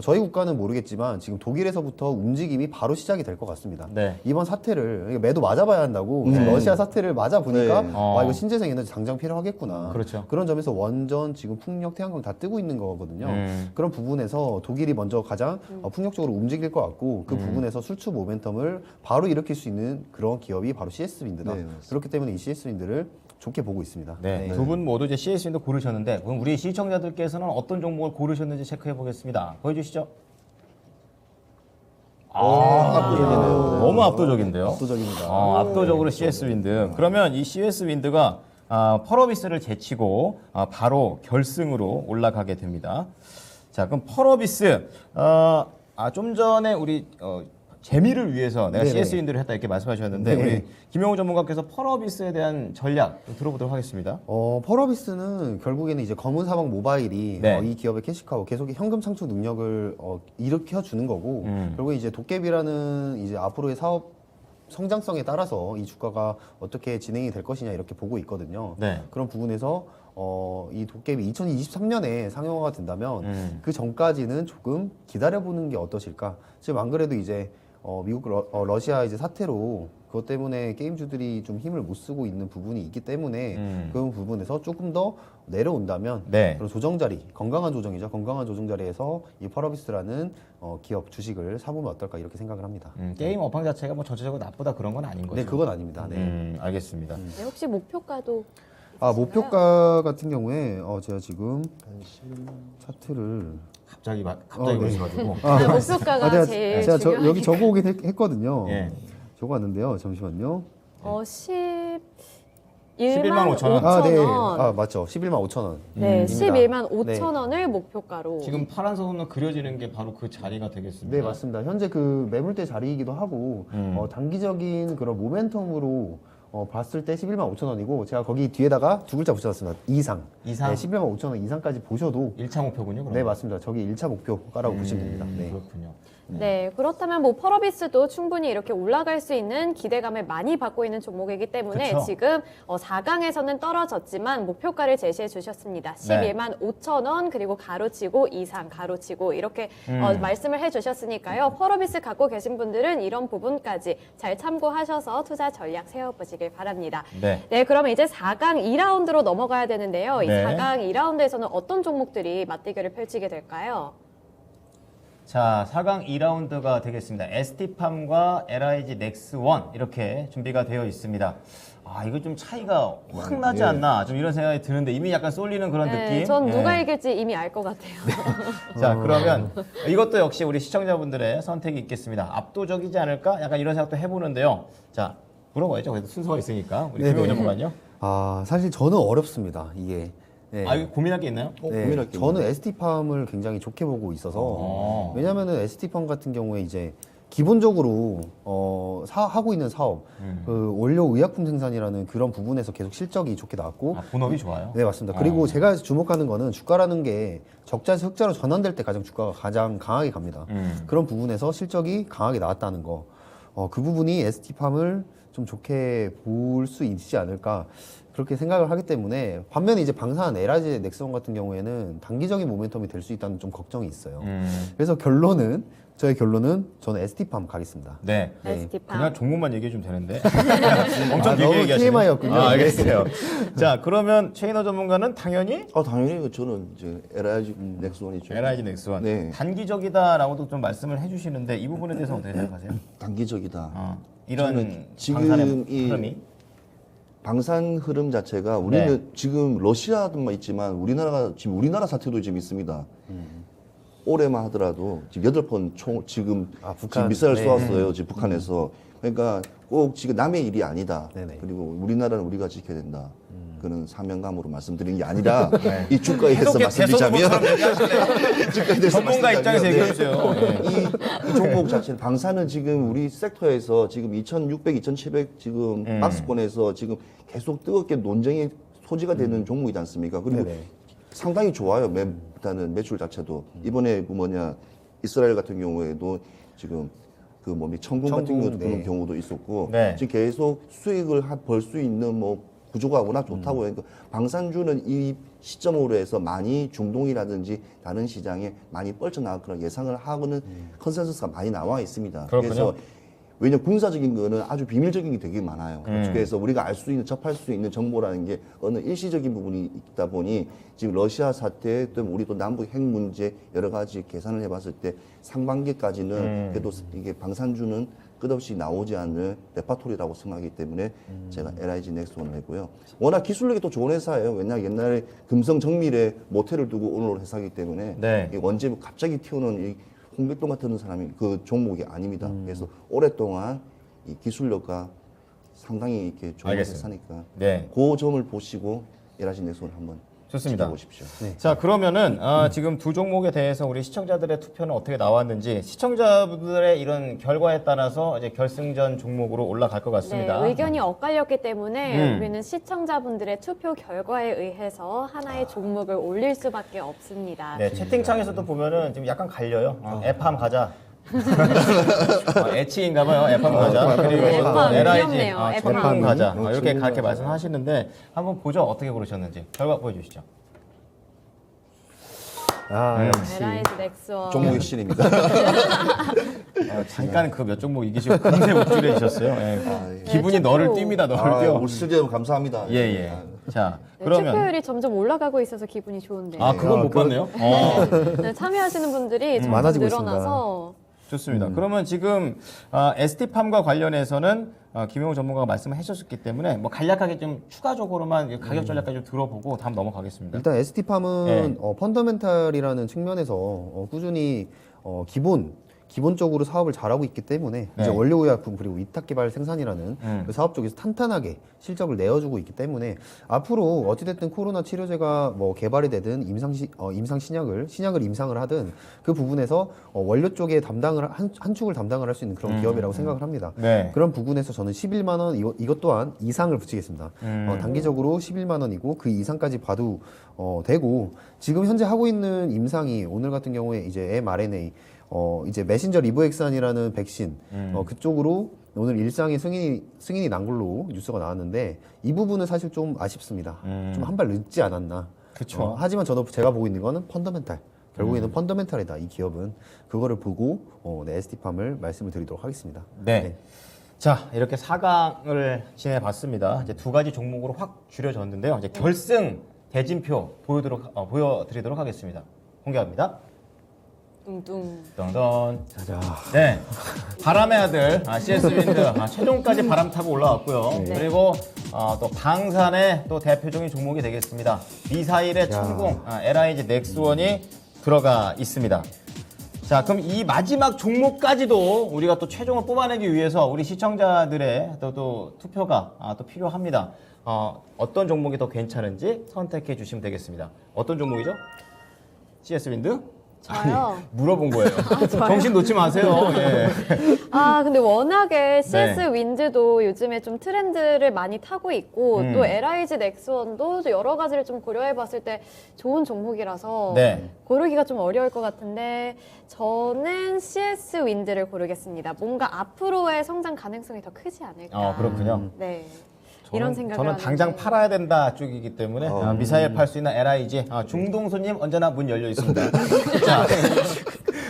저희 국가는 모르겠지만 지금 독일에서부터 움직임이 바로 시작이 될 것 같습니다. 네. 이번 사태를 매도 맞아봐야 한다고 지금 러시아 사태를 맞아 보니까 네. 와 이거 신재생 에너지 당장 필요하겠구나. 그렇죠. 그런 점에서 원전 지금 풍력 태양광 다 뜨고 있는 거거든요. 그런 부분에서 독일이 먼저 가장 풍력적으로 움직일 것 같고 그 부분에서 수출 모멘텀을 바로 일으킬 수 있는 그런 기업이 바로 CS 윈드다. 네, 맞습니다. 그렇기 때문에 이 CS 윈드를 좋게 보고 있습니다. 네. 두 분 모두 이제 CS 윈드 고르셨는데 그럼 우리 시청자들께서는 어떤 종목을 고르셨는지 체크해 보겠습니다. 보여주시죠. 압도적이네요. 너무 압도적인데요. 압도적입니다. 압도적으로 CS 윈드. 그러면 이 CS 윈드가 펄어비스를 제치고 바로 결승으로 올라가게 됩니다. 자, 그럼 펄어비스 좀 전에 우리 재미를 위해서 내가 네네. CS 윈드를 했다 이렇게 말씀하셨는데 네. 우리 김영우 전문가께서 펄어비스에 대한 전략 좀 들어보도록 하겠습니다. 펄어비스는 결국에는 이제 검은 사막 모바일이 네. 이 기업의 캐시카우 계속 현금 창출 능력을 일으켜 주는 거고 결국 이제 도깨비라는 이제 앞으로의 사업 성장성에 따라서 이 주가가 어떻게 진행이 될 것이냐 이렇게 보고 있거든요. 네. 그런 부분에서 이 도깨비 2023년에 상용화가 된다면 그 전까지는 조금 기다려보는 게 어떠실까? 지금 안 그래도 이제 미국 러시아 이제 사태로 그것 때문에 게임주들이 좀 힘을 못 쓰고 있는 부분이 있기 때문에 그 부분에서 조금 더 내려온다면 네. 그런 조정자리, 건강한 조정이죠. 건강한 조정자리에서 이 펄어비스라는 기업 주식을 사보면 어떨까 이렇게 생각을 합니다. 게임 업황 자체가 뭐 전체적으로 나쁘다 그런 건 아닌 거죠. 네, 그건 아닙니다. 네. 알겠습니다. 네, 혹시 목표가도 목표가 같은 경우에 제가 지금 차트를 갑자기 그러셔가지고. 네, 목표가가 제일 제가 중요하니까. 여기 적어오긴 했거든요. 예. 적어왔는데요. 잠시만요. 11만 5천 원. 5천 원. 맞죠. 11만 5천 원. 네, 11만 네. 5천 원을 목표가로. 지금 파란 선으로 그려지는 게 바로 그 자리가 되겠습니다. 네, 맞습니다. 현재 그 매물대 자리이기도 하고 단기적인 그런 모멘텀으로 봤을 때 11만 5천 원이고 제가 거기 뒤에다가 두 글자 붙여놨습니다. 이상. 이상? 네, 11만 5천 원 이상까지 보셔도 1차 목표군요. 그럼. 네, 맞습니다. 저기 1차 목표가라고 보시면 됩니다. 네. 그렇군요. 네, 그렇다면 뭐 펄어비스도 충분히 이렇게 올라갈 수 있는 기대감을 많이 받고 있는 종목이기 때문에 그쵸. 지금 4강에서는 떨어졌지만 목표가를 제시해 주셨습니다. 11만 5천 원 그리고 가로치고 이상 가로치고 이렇게 말씀을 해 주셨으니까요. 펄어비스 갖고 계신 분들은 이런 부분까지 잘 참고하셔서 투자 전략 세워보시길 바랍니다. 네. 네, 그러면 이제 4강 2라운드로 넘어가야 되는데요. 이 네. 4강 2라운드에서는 어떤 종목들이 맞대결을 펼치게 될까요? 자, 4강 2라운드가 되겠습니다. ST팜과 LIG 넥스원 이렇게 준비가 되어 있습니다. 아, 이거 좀 차이가 확 나지 않나 좀 이런 생각이 드는데 이미 약간 쏠리는 그런 네, 느낌. 전 누가 예. 이길지 이미 알 것 같아요. 자, 그러면 이것도 역시 우리 시청자분들의 선택이 있겠습니다. 압도적이지 않을까? 약간 이런 생각도 해보는데요. 자, 물어봐야죠. 그래도 순서가 있으니까 우리 네네. 김용호 전문가요. 아, 사실 저는 어렵습니다. 이게. 네. 아, 이거 고민할 게 있나요? 네, 고민할 게 저는 ST팜을 굉장히 좋게 보고 있어서 아. 왜냐면은 ST팜 같은 경우에 이제 기본적으로 하고 있는 사업 그 원료 의약품 생산이라는 그런 부분에서 계속 실적이 좋게 나왔고 아, 본업이 좋아요. 네 맞습니다. 그리고 제가 주목하는 거는 주가라는 게 적자에서 흑자로 전환될 때 주가가 가장 강하게 갑니다. 그런 부분에서 실적이 강하게 나왔다는 거. 그 부분이 ST팜을 좀 좋게 볼 수 있지 않을까 그렇게 생각을 하기 때문에 반면에 이제 방산 LIG 넥스원 같은 경우에는 단기적인 모멘텀이 될 수 있다는 좀 걱정이 있어요. 그래서 저의 결론은 저는 ST팜 가겠습니다. 네. ST팜. 그냥 종목만 얘기해 주면 되는데. 엄청 아, 길게 너무 얘기하시네. TMI였군요. 아, 알겠어요. 자, 그러면 최인호 전문가는 당연히 당연히 저는 이제 LIG 넥스원이죠. LIG 넥스원. 네. 단기적이다라고도 좀 말씀을 해주시는데 이 부분에 대해서 어떻게 생각하세요? 단기적이다. 이런 저는 지금 방산의 이 흐름이 방산 흐름 자체가 우리는 네. 지금 러시아만 있지만 우리나라 사태도 지금 있습니다. 올해만 하더라도 지금 8번 지금 북한. 미사일 네. 쏘았어요. 지금 북한에서. 그러니까 꼭 지금 남의 일이 아니다. 네네. 그리고 우리나라는 우리가 지켜야 된다. 그런 사명감으로 말씀드린 게 아니라 이 주가에 대해서 계속 말씀드리자면 주가에 대해서 전문가 입장에서 말씀드리자면 얘기해 주세요. 네. 이 종목 자체는 방사는 지금 우리 섹터에서 지금 2,600, 2,700 지금 박스권에서 지금 계속 뜨겁게 논쟁의 소지가 되는 종목이지 않습니까? 그리고 네네. 상당히 좋아요. 일단은 매출 자체도 이번에 이스라엘 같은 경우에도 지금 천군 같은 천군, 네. 경우도 있었고 네. 지금 계속 수익을 벌 수 있는 구조가 워낙 좋다고 그러니까 방산주는 이 시점으로 해서 많이 중동이라든지 다른 시장에 많이 뻗쳐나갈 그런 예상을 하고는 컨센서스가 많이 나와 있습니다. 그렇군요. 그래서 왜냐면 군사적인 거는 아주 비밀적인 게 되게 많아요. 그래서 우리가 알 수 있는, 접할 수 있는 정보라는 게 어느 일시적인 부분이 있다 보니 지금 러시아 사태 때문에 우리 또 남북 핵 문제 여러 가지 계산을 해봤을 때 상반기까지는 그래도 이게 방산주는 끝없이 나오지 않을 레파토리라고 생각하기 때문에 제가 LIG 넥스원을 했고요. 워낙 기술력이 또 좋은 회사예요. 왜냐 옛날에 금성 정밀에 모텔을 두고 오늘 회사이기 때문에 네. 이 원재 갑자기 튀어나온 이 홍백동 같은 사람이 그 종목이 아닙니다. 그래서 오랫동안 이 기술력과 상당히 이렇게 좋은 알겠습니다. 회사니까 네. 그 점을 보시고 LIG 넥스원을 한번 좋습니다. 지켜보십시오. 자, 그러면 지금 두 종목에 대해서 우리 시청자들의 투표는 어떻게 나왔는지 시청자분들의 이런 결과에 따라서 이제 결승전 종목으로 올라갈 것 같습니다. 네, 의견이 엇갈렸기 때문에 음. 우리는 시청자분들의 투표 결과에 의해서 하나의 종목을 올릴 수밖에 없습니다. 네, 채팅창에서도 보면은 지금 약간 갈려요. 에팜 가자. 애칭인가봐요. 에팜 가자. 그리고 에팜, LIG 귀엽네요. 에팜. 천문 가자. 이렇게 천문 그렇게 가자. 말씀하시는데 한번 보죠. 어떻게 고르셨는지 결과 보여주시죠. 역시. LIG 넥스원. 종목의 신입니다. 잠깐 그 몇 종목 이기시고 금세 목줄해주셨어요. 예. 기분이 네, 너를 투표. 뜁니다. 너를 뛰어. 올 시즌 감사합니다. 예, 예. 자, 네, 그러면 투표율이 점점 올라가고 있어서 기분이 좋은데요. 아, 그건 못 봤네요. 네, 참여하시는 분들이 점점 많아지고 늘어나서 좋습니다. 그러면 지금 ST팜과 관련해서는 김용호 전문가가 말씀을 해주셨기 때문에 뭐 간략하게 좀 추가적으로만 가격 전략까지 좀 들어보고 다음 넘어가겠습니다. 일단 ST팜은 네. 펀더멘탈이라는 측면에서 꾸준히 기본적으로 사업을 잘하고 있기 때문에 네. 이제 원료의약품 그리고 위탁 개발 생산이라는 그 사업 쪽에서 탄탄하게 실적을 내어주고 있기 때문에 앞으로 어찌됐든 코로나 치료제가 뭐 개발이 되든 임상 신약을 임상을 하든 그 부분에서 원료 쪽에 한 축을 담당을 할 수 있는 그런 기업이라고 생각을 합니다. 네. 그런 부분에서 저는 11만 원 이것 또한 이상을 붙이겠습니다. 단기적으로 11만 원이고 그 이상까지 봐도 되고 지금 현재 하고 있는 임상이 오늘 같은 경우에 이제 mRNA 이제 메신저 리보엑산이라는 백신 그쪽으로 오늘 일상의 승인이 난 걸로 뉴스가 나왔는데 이 부분은 사실 좀 아쉽습니다. 좀 한 발 늦지 않았나. 그쵸. 하지만 제가 보고 있는 거는 펀더멘탈. 결국에는 펀더멘탈이다. 이 기업은 그거를 보고 ST팜을 말씀을 드리도록 하겠습니다. 네. 자, 이렇게 4강을 지내봤습니다. 이제 두 가지 종목으로 확 줄여졌는데요. 이제 결승 대진표 보여드리도록 하겠습니다. 공개합니다. 뚱뚱. 던던. 네. 바람의 아들 CS 윈드 최종까지 바람 타고 올라왔고요. 네. 그리고 또 방산의 또 대표적인 종목이 되겠습니다. 미사일의 천공 LIG 넥스원이 들어가 있습니다. 자, 그럼 이 마지막 종목까지도 우리가 또 최종을 뽑아내기 위해서 우리 시청자들의 또 투표가 또 필요합니다. 어떤 종목이 더 괜찮은지 선택해 주시면 되겠습니다. 어떤 종목이죠? CS 윈드? 저요? 물어본 거예요. 정신 놓지 마세요. 예. 근데 워낙에 CS 네. 윈드도 요즘에 좀 트렌드를 많이 타고 있고 음. 또 LIG 넥스원도 여러 가지를 좀 고려해 봤을 때 좋은 종목이라서 네. 고르기가 좀 어려울 것 같은데 저는 CS 윈드를 고르겠습니다. 뭔가 앞으로의 성장 가능성이 더 크지 않을까. 그렇군요. 네. 이런 생각을 저는 당장 하는데. 팔아야 된다 쪽이기 때문에 미사일 팔 수 있는 LIG 중동 손님 언제나 문 열려 있습니다. 자,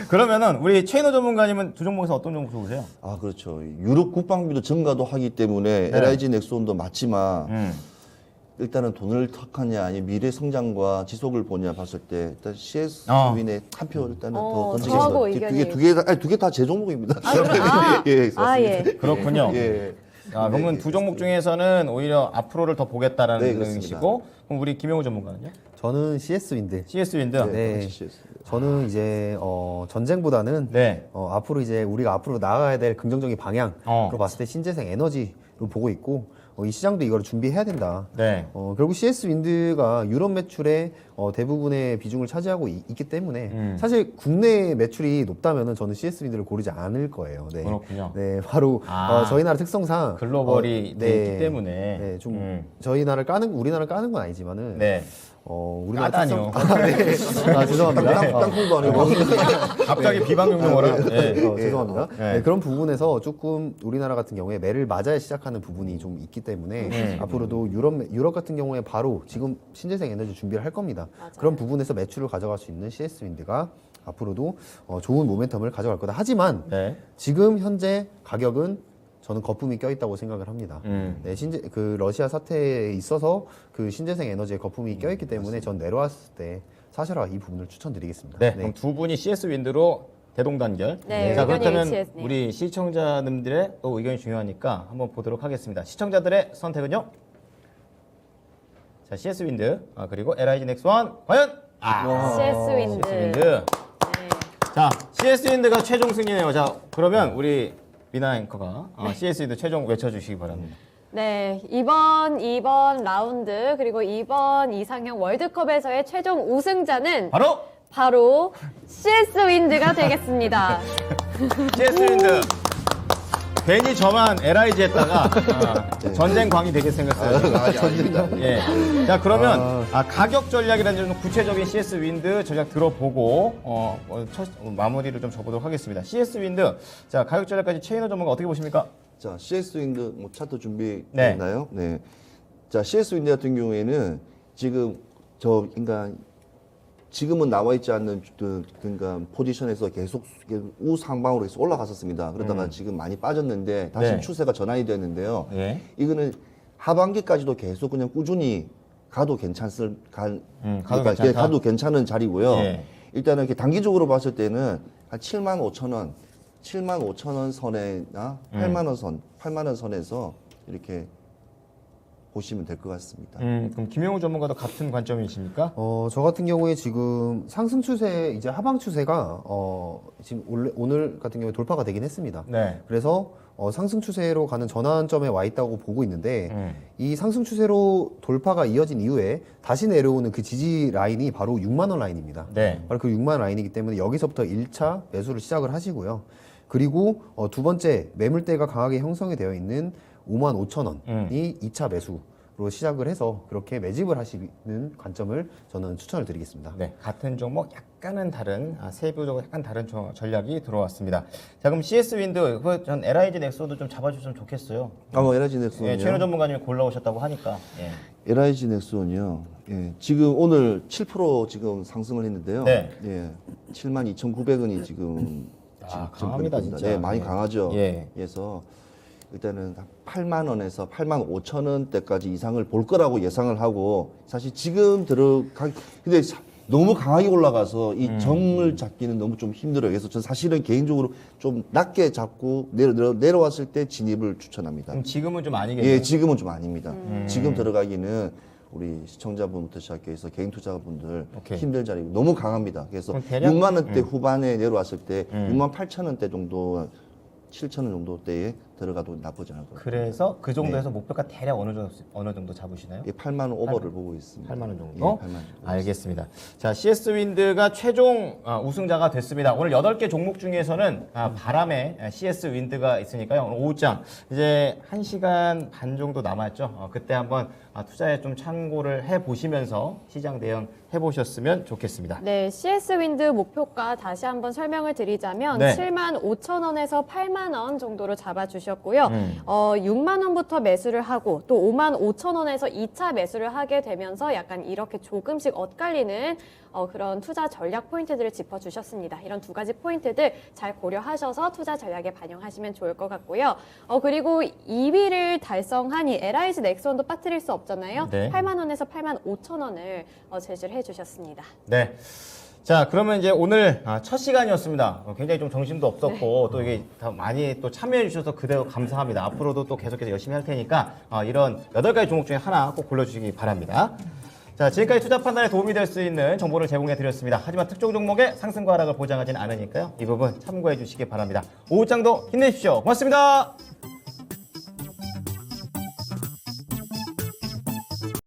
그러면은 우리 최인호 전문가님은 두 종목에서 어떤 종목 좋으세요? 그렇죠. 유럽 국방비도 증가도 하기 때문에 LIG 넥스원도 맞지만 일단은 돈을 턱하냐 아니 미래 성장과 지속을 보냐 봤을 때 일단 CS 윈의 한 표 일단은 더 저하고 던지겠습니다. 의견이 두 개 다 제 종목입니다. 예. 맞습니다. 그렇군요. 예. 그러면 두 종목 중에서는 오히려 앞으로를 더 보겠다라는 네, 그렇습니다. 의견이시고 그럼 우리 김영우 전문가는요? 저는 CS 윈드. CS 윈드. 네. CS. 저는 이제 전쟁보다는 네. 앞으로 이제 우리가 앞으로 나아가야 될 긍정적인 방향으로 봤을 때 신재생 에너지로 보고 있고 이 시장도 이걸 준비해야 된다. 네. 결국 CS 윈드가 유럽 매출의 대부분의 비중을 차지하고 있기 때문에 사실 국내 매출이 높다면은 저는 CS 윈드를 고르지 않을 거예요. 네. 그렇군요. 네, 바로 저희 나라 특성상 글로벌이 돼 있기 때문에. 네, 좀 저희 나라를 우리나라를 까는 건 아니지만은 네. 우리나라 까다니요. 네. 죄송합니다. 땅콩도 아니고. 갑자기 비방용 용어를. 네. 죄송합니다. 네. 네, 그런 부분에서 조금 우리나라 같은 경우에 매를 맞아야 시작하는 부분이 좀 있기 때문에 앞으로도 유럽 같은 경우에 바로 지금 신재생 에너지 준비를 할 겁니다. 맞아요. 그런 부분에서 매출을 가져갈 수 있는 CS 윈드가 앞으로도 좋은 모멘텀을 가져갈 거다. 하지만 네. 지금 현재 가격은 저는 거품이 껴있다고 생각을 합니다. 네, 그 러시아 사태에 있어서 그 신재생 에너지에 거품이 껴있기 때문에 전 내려왔을 때 사셔라 이 부분을 추천드리겠습니다. 네. 그럼 두 분이 CS 윈드로 대동단결. 네, 자, 의견이 그렇다면 일치했네요. 우리 시청자님들의 또 의견이 중요하니까 한번 보도록 하겠습니다. 시청자들의 선택은요? 자, CS 윈드 그리고 LIG 넥스원 과연 CS 윈드. CS 윈드. 네. 자, CS 윈드가 최종 승리네요. 자, 그러면 우리 미나 앵커가 CS 윈드 최종 외쳐주시기 바랍니다. 네, 이번 라운드 그리고 이번 이상형 월드컵에서의 최종 우승자는 바로 CS 윈드가 되겠습니다. CS 윈드. 괜히 저만 LIG 했다가 전쟁 광이 되게 생겼어요. 예. 자, 그러면 가격 전략이라는 좀 구체적인 CS 윈드 전략 들어보고 마무리를 좀 줘보도록 하겠습니다. CS 윈드. 자, 가격 전략까지 최인호 전문가 어떻게 보십니까? 자, CS 윈드 차트 준비됐나요? 네. 자, CS 윈드 같은 경우에는 지금 그러니까 지금은 나와 있지 않는 그러니까 포지션에서 계속 우상방으로 해서 올라갔었습니다. 그러다가 지금 많이 빠졌는데 다시 네. 추세가 전환이 됐는데요. 예. 이거는 하반기까지도 계속 그냥 꾸준히 가도 괜찮다. 가도 괜찮은 자리고요. 예. 일단은 이렇게 단기적으로 봤을 때는 한 75,000원, 75,000원 선에나 8만 원 선에서 이렇게 보시면 될 것 같습니다. 그럼 김영우 전문가도 같은 관점이십니까? 저 같은 경우에 지금 상승 추세, 이제 하방 추세가 지금 오늘 같은 경우에 돌파가 되긴 했습니다. 네. 그래서 상승 추세로 가는 전환점에 와 있다고 보고 있는데 이 상승 추세로 돌파가 이어진 이후에 다시 내려오는 그 지지 라인이 바로 6만 원 라인입니다. 네. 바로 그 6만 원 라인이기 때문에 여기서부터 1차 매수를 시작을 하시고요. 그리고 두 번째 매물대가 강하게 형성이 되어 있는 5만 5천 원이 2차 매수로 시작을 해서 그렇게 매집을 하시는 관점을 저는 추천을 드리겠습니다. 네, 같은 종목 약간은 다른 세부적으로 약간 다른 전략이 들어왔습니다. 자, 그럼 CS 윈드 전 LIG 넥스원도 좀 잡아주시면 좋겠어요. LIG 넥스원이요? 예, 최인호 전문가님이 골라오셨다고 하니까. 예. LIG 넥스원이요. 예, 지금 오늘 7% 지금 상승을 했는데요. 네. 예, 72,900원이 지금 강합니다, 진짜. 네, 많이 예. 강하죠. 예. 그래서 일단은 8만 원에서 8만 5천 원대까지 이상을 볼 거라고 예상을 하고 사실 지금 근데 너무 강하게 올라가서 이 정을 잡기는 너무 좀 힘들어요. 그래서 저는 사실은 개인적으로 좀 낮게 잡고 내려왔을 때 진입을 추천합니다. 그럼 지금은 좀 아니겠네요. 예, 지금은 좀 아닙니다. 지금 들어가기는 우리 시청자분부터 시작해서 개인 투자자분들 오케이. 힘들 자리고 너무 강합니다. 그래서 그럼 대략? 6만 원대 후반에 내려왔을 때 6만 8천 원대 정도, 7천 원 정도대에 들어가도 나쁘지 않을 것 같아요. 그래서 그 정도에서 목표가 대략 어느 정도 잡으시나요? 예, 8만 원 오버를 보고 있습니다. 8만 원 정도? 예, 8만 원 정도. 알겠습니다. 자, CS 윈드가 최종 우승자가 됐습니다. 오늘 8개 종목 중에서는 바람에 CS 윈드가 있으니까요. 오늘 오후장 이제 1시간 반 정도 남았죠. 그때 한번 투자에 좀 참고를 해보시면서 시장 대응 해보셨으면 좋겠습니다. 네, CS 윈드 목표가 다시 한번 설명을 드리자면 네. 7만 5천 원에서 8만 원 정도로 잡아주셨고요. 6만 원부터 매수를 하고 또 5만 5천 원에서 2차 매수를 하게 되면서 약간 이렇게 조금씩 엇갈리는 그런 투자 전략 포인트들을 짚어주셨습니다. 이런 두 가지 포인트들 잘 고려하셔서 투자 전략에 반영하시면 좋을 것 같고요. 그리고 2위를 달성한 이 LIG 넥스원도 빠뜨릴 수 없잖아요. 네. 8만 원에서 8만 5천 원을 제시를 해주셨습니다. 네. 자, 그러면 이제 오늘 첫 시간이었습니다. 굉장히 좀 정신도 없었고 또 이게 다 많이 또 참여해 주셔서 그대로 감사합니다. 앞으로도 또 계속해서 열심히 할 테니까 이런 8가지 종목 중에 하나 꼭 골라주시기 바랍니다. 자, 지금까지 투자 판단에 도움이 될 수 있는 정보를 제공해 드렸습니다. 하지만 특정 종목의 상승과 하락을 보장하지는 않으니까요. 이 부분 참고해 주시기 바랍니다. 오후장도 힘내십시오. 고맙습니다.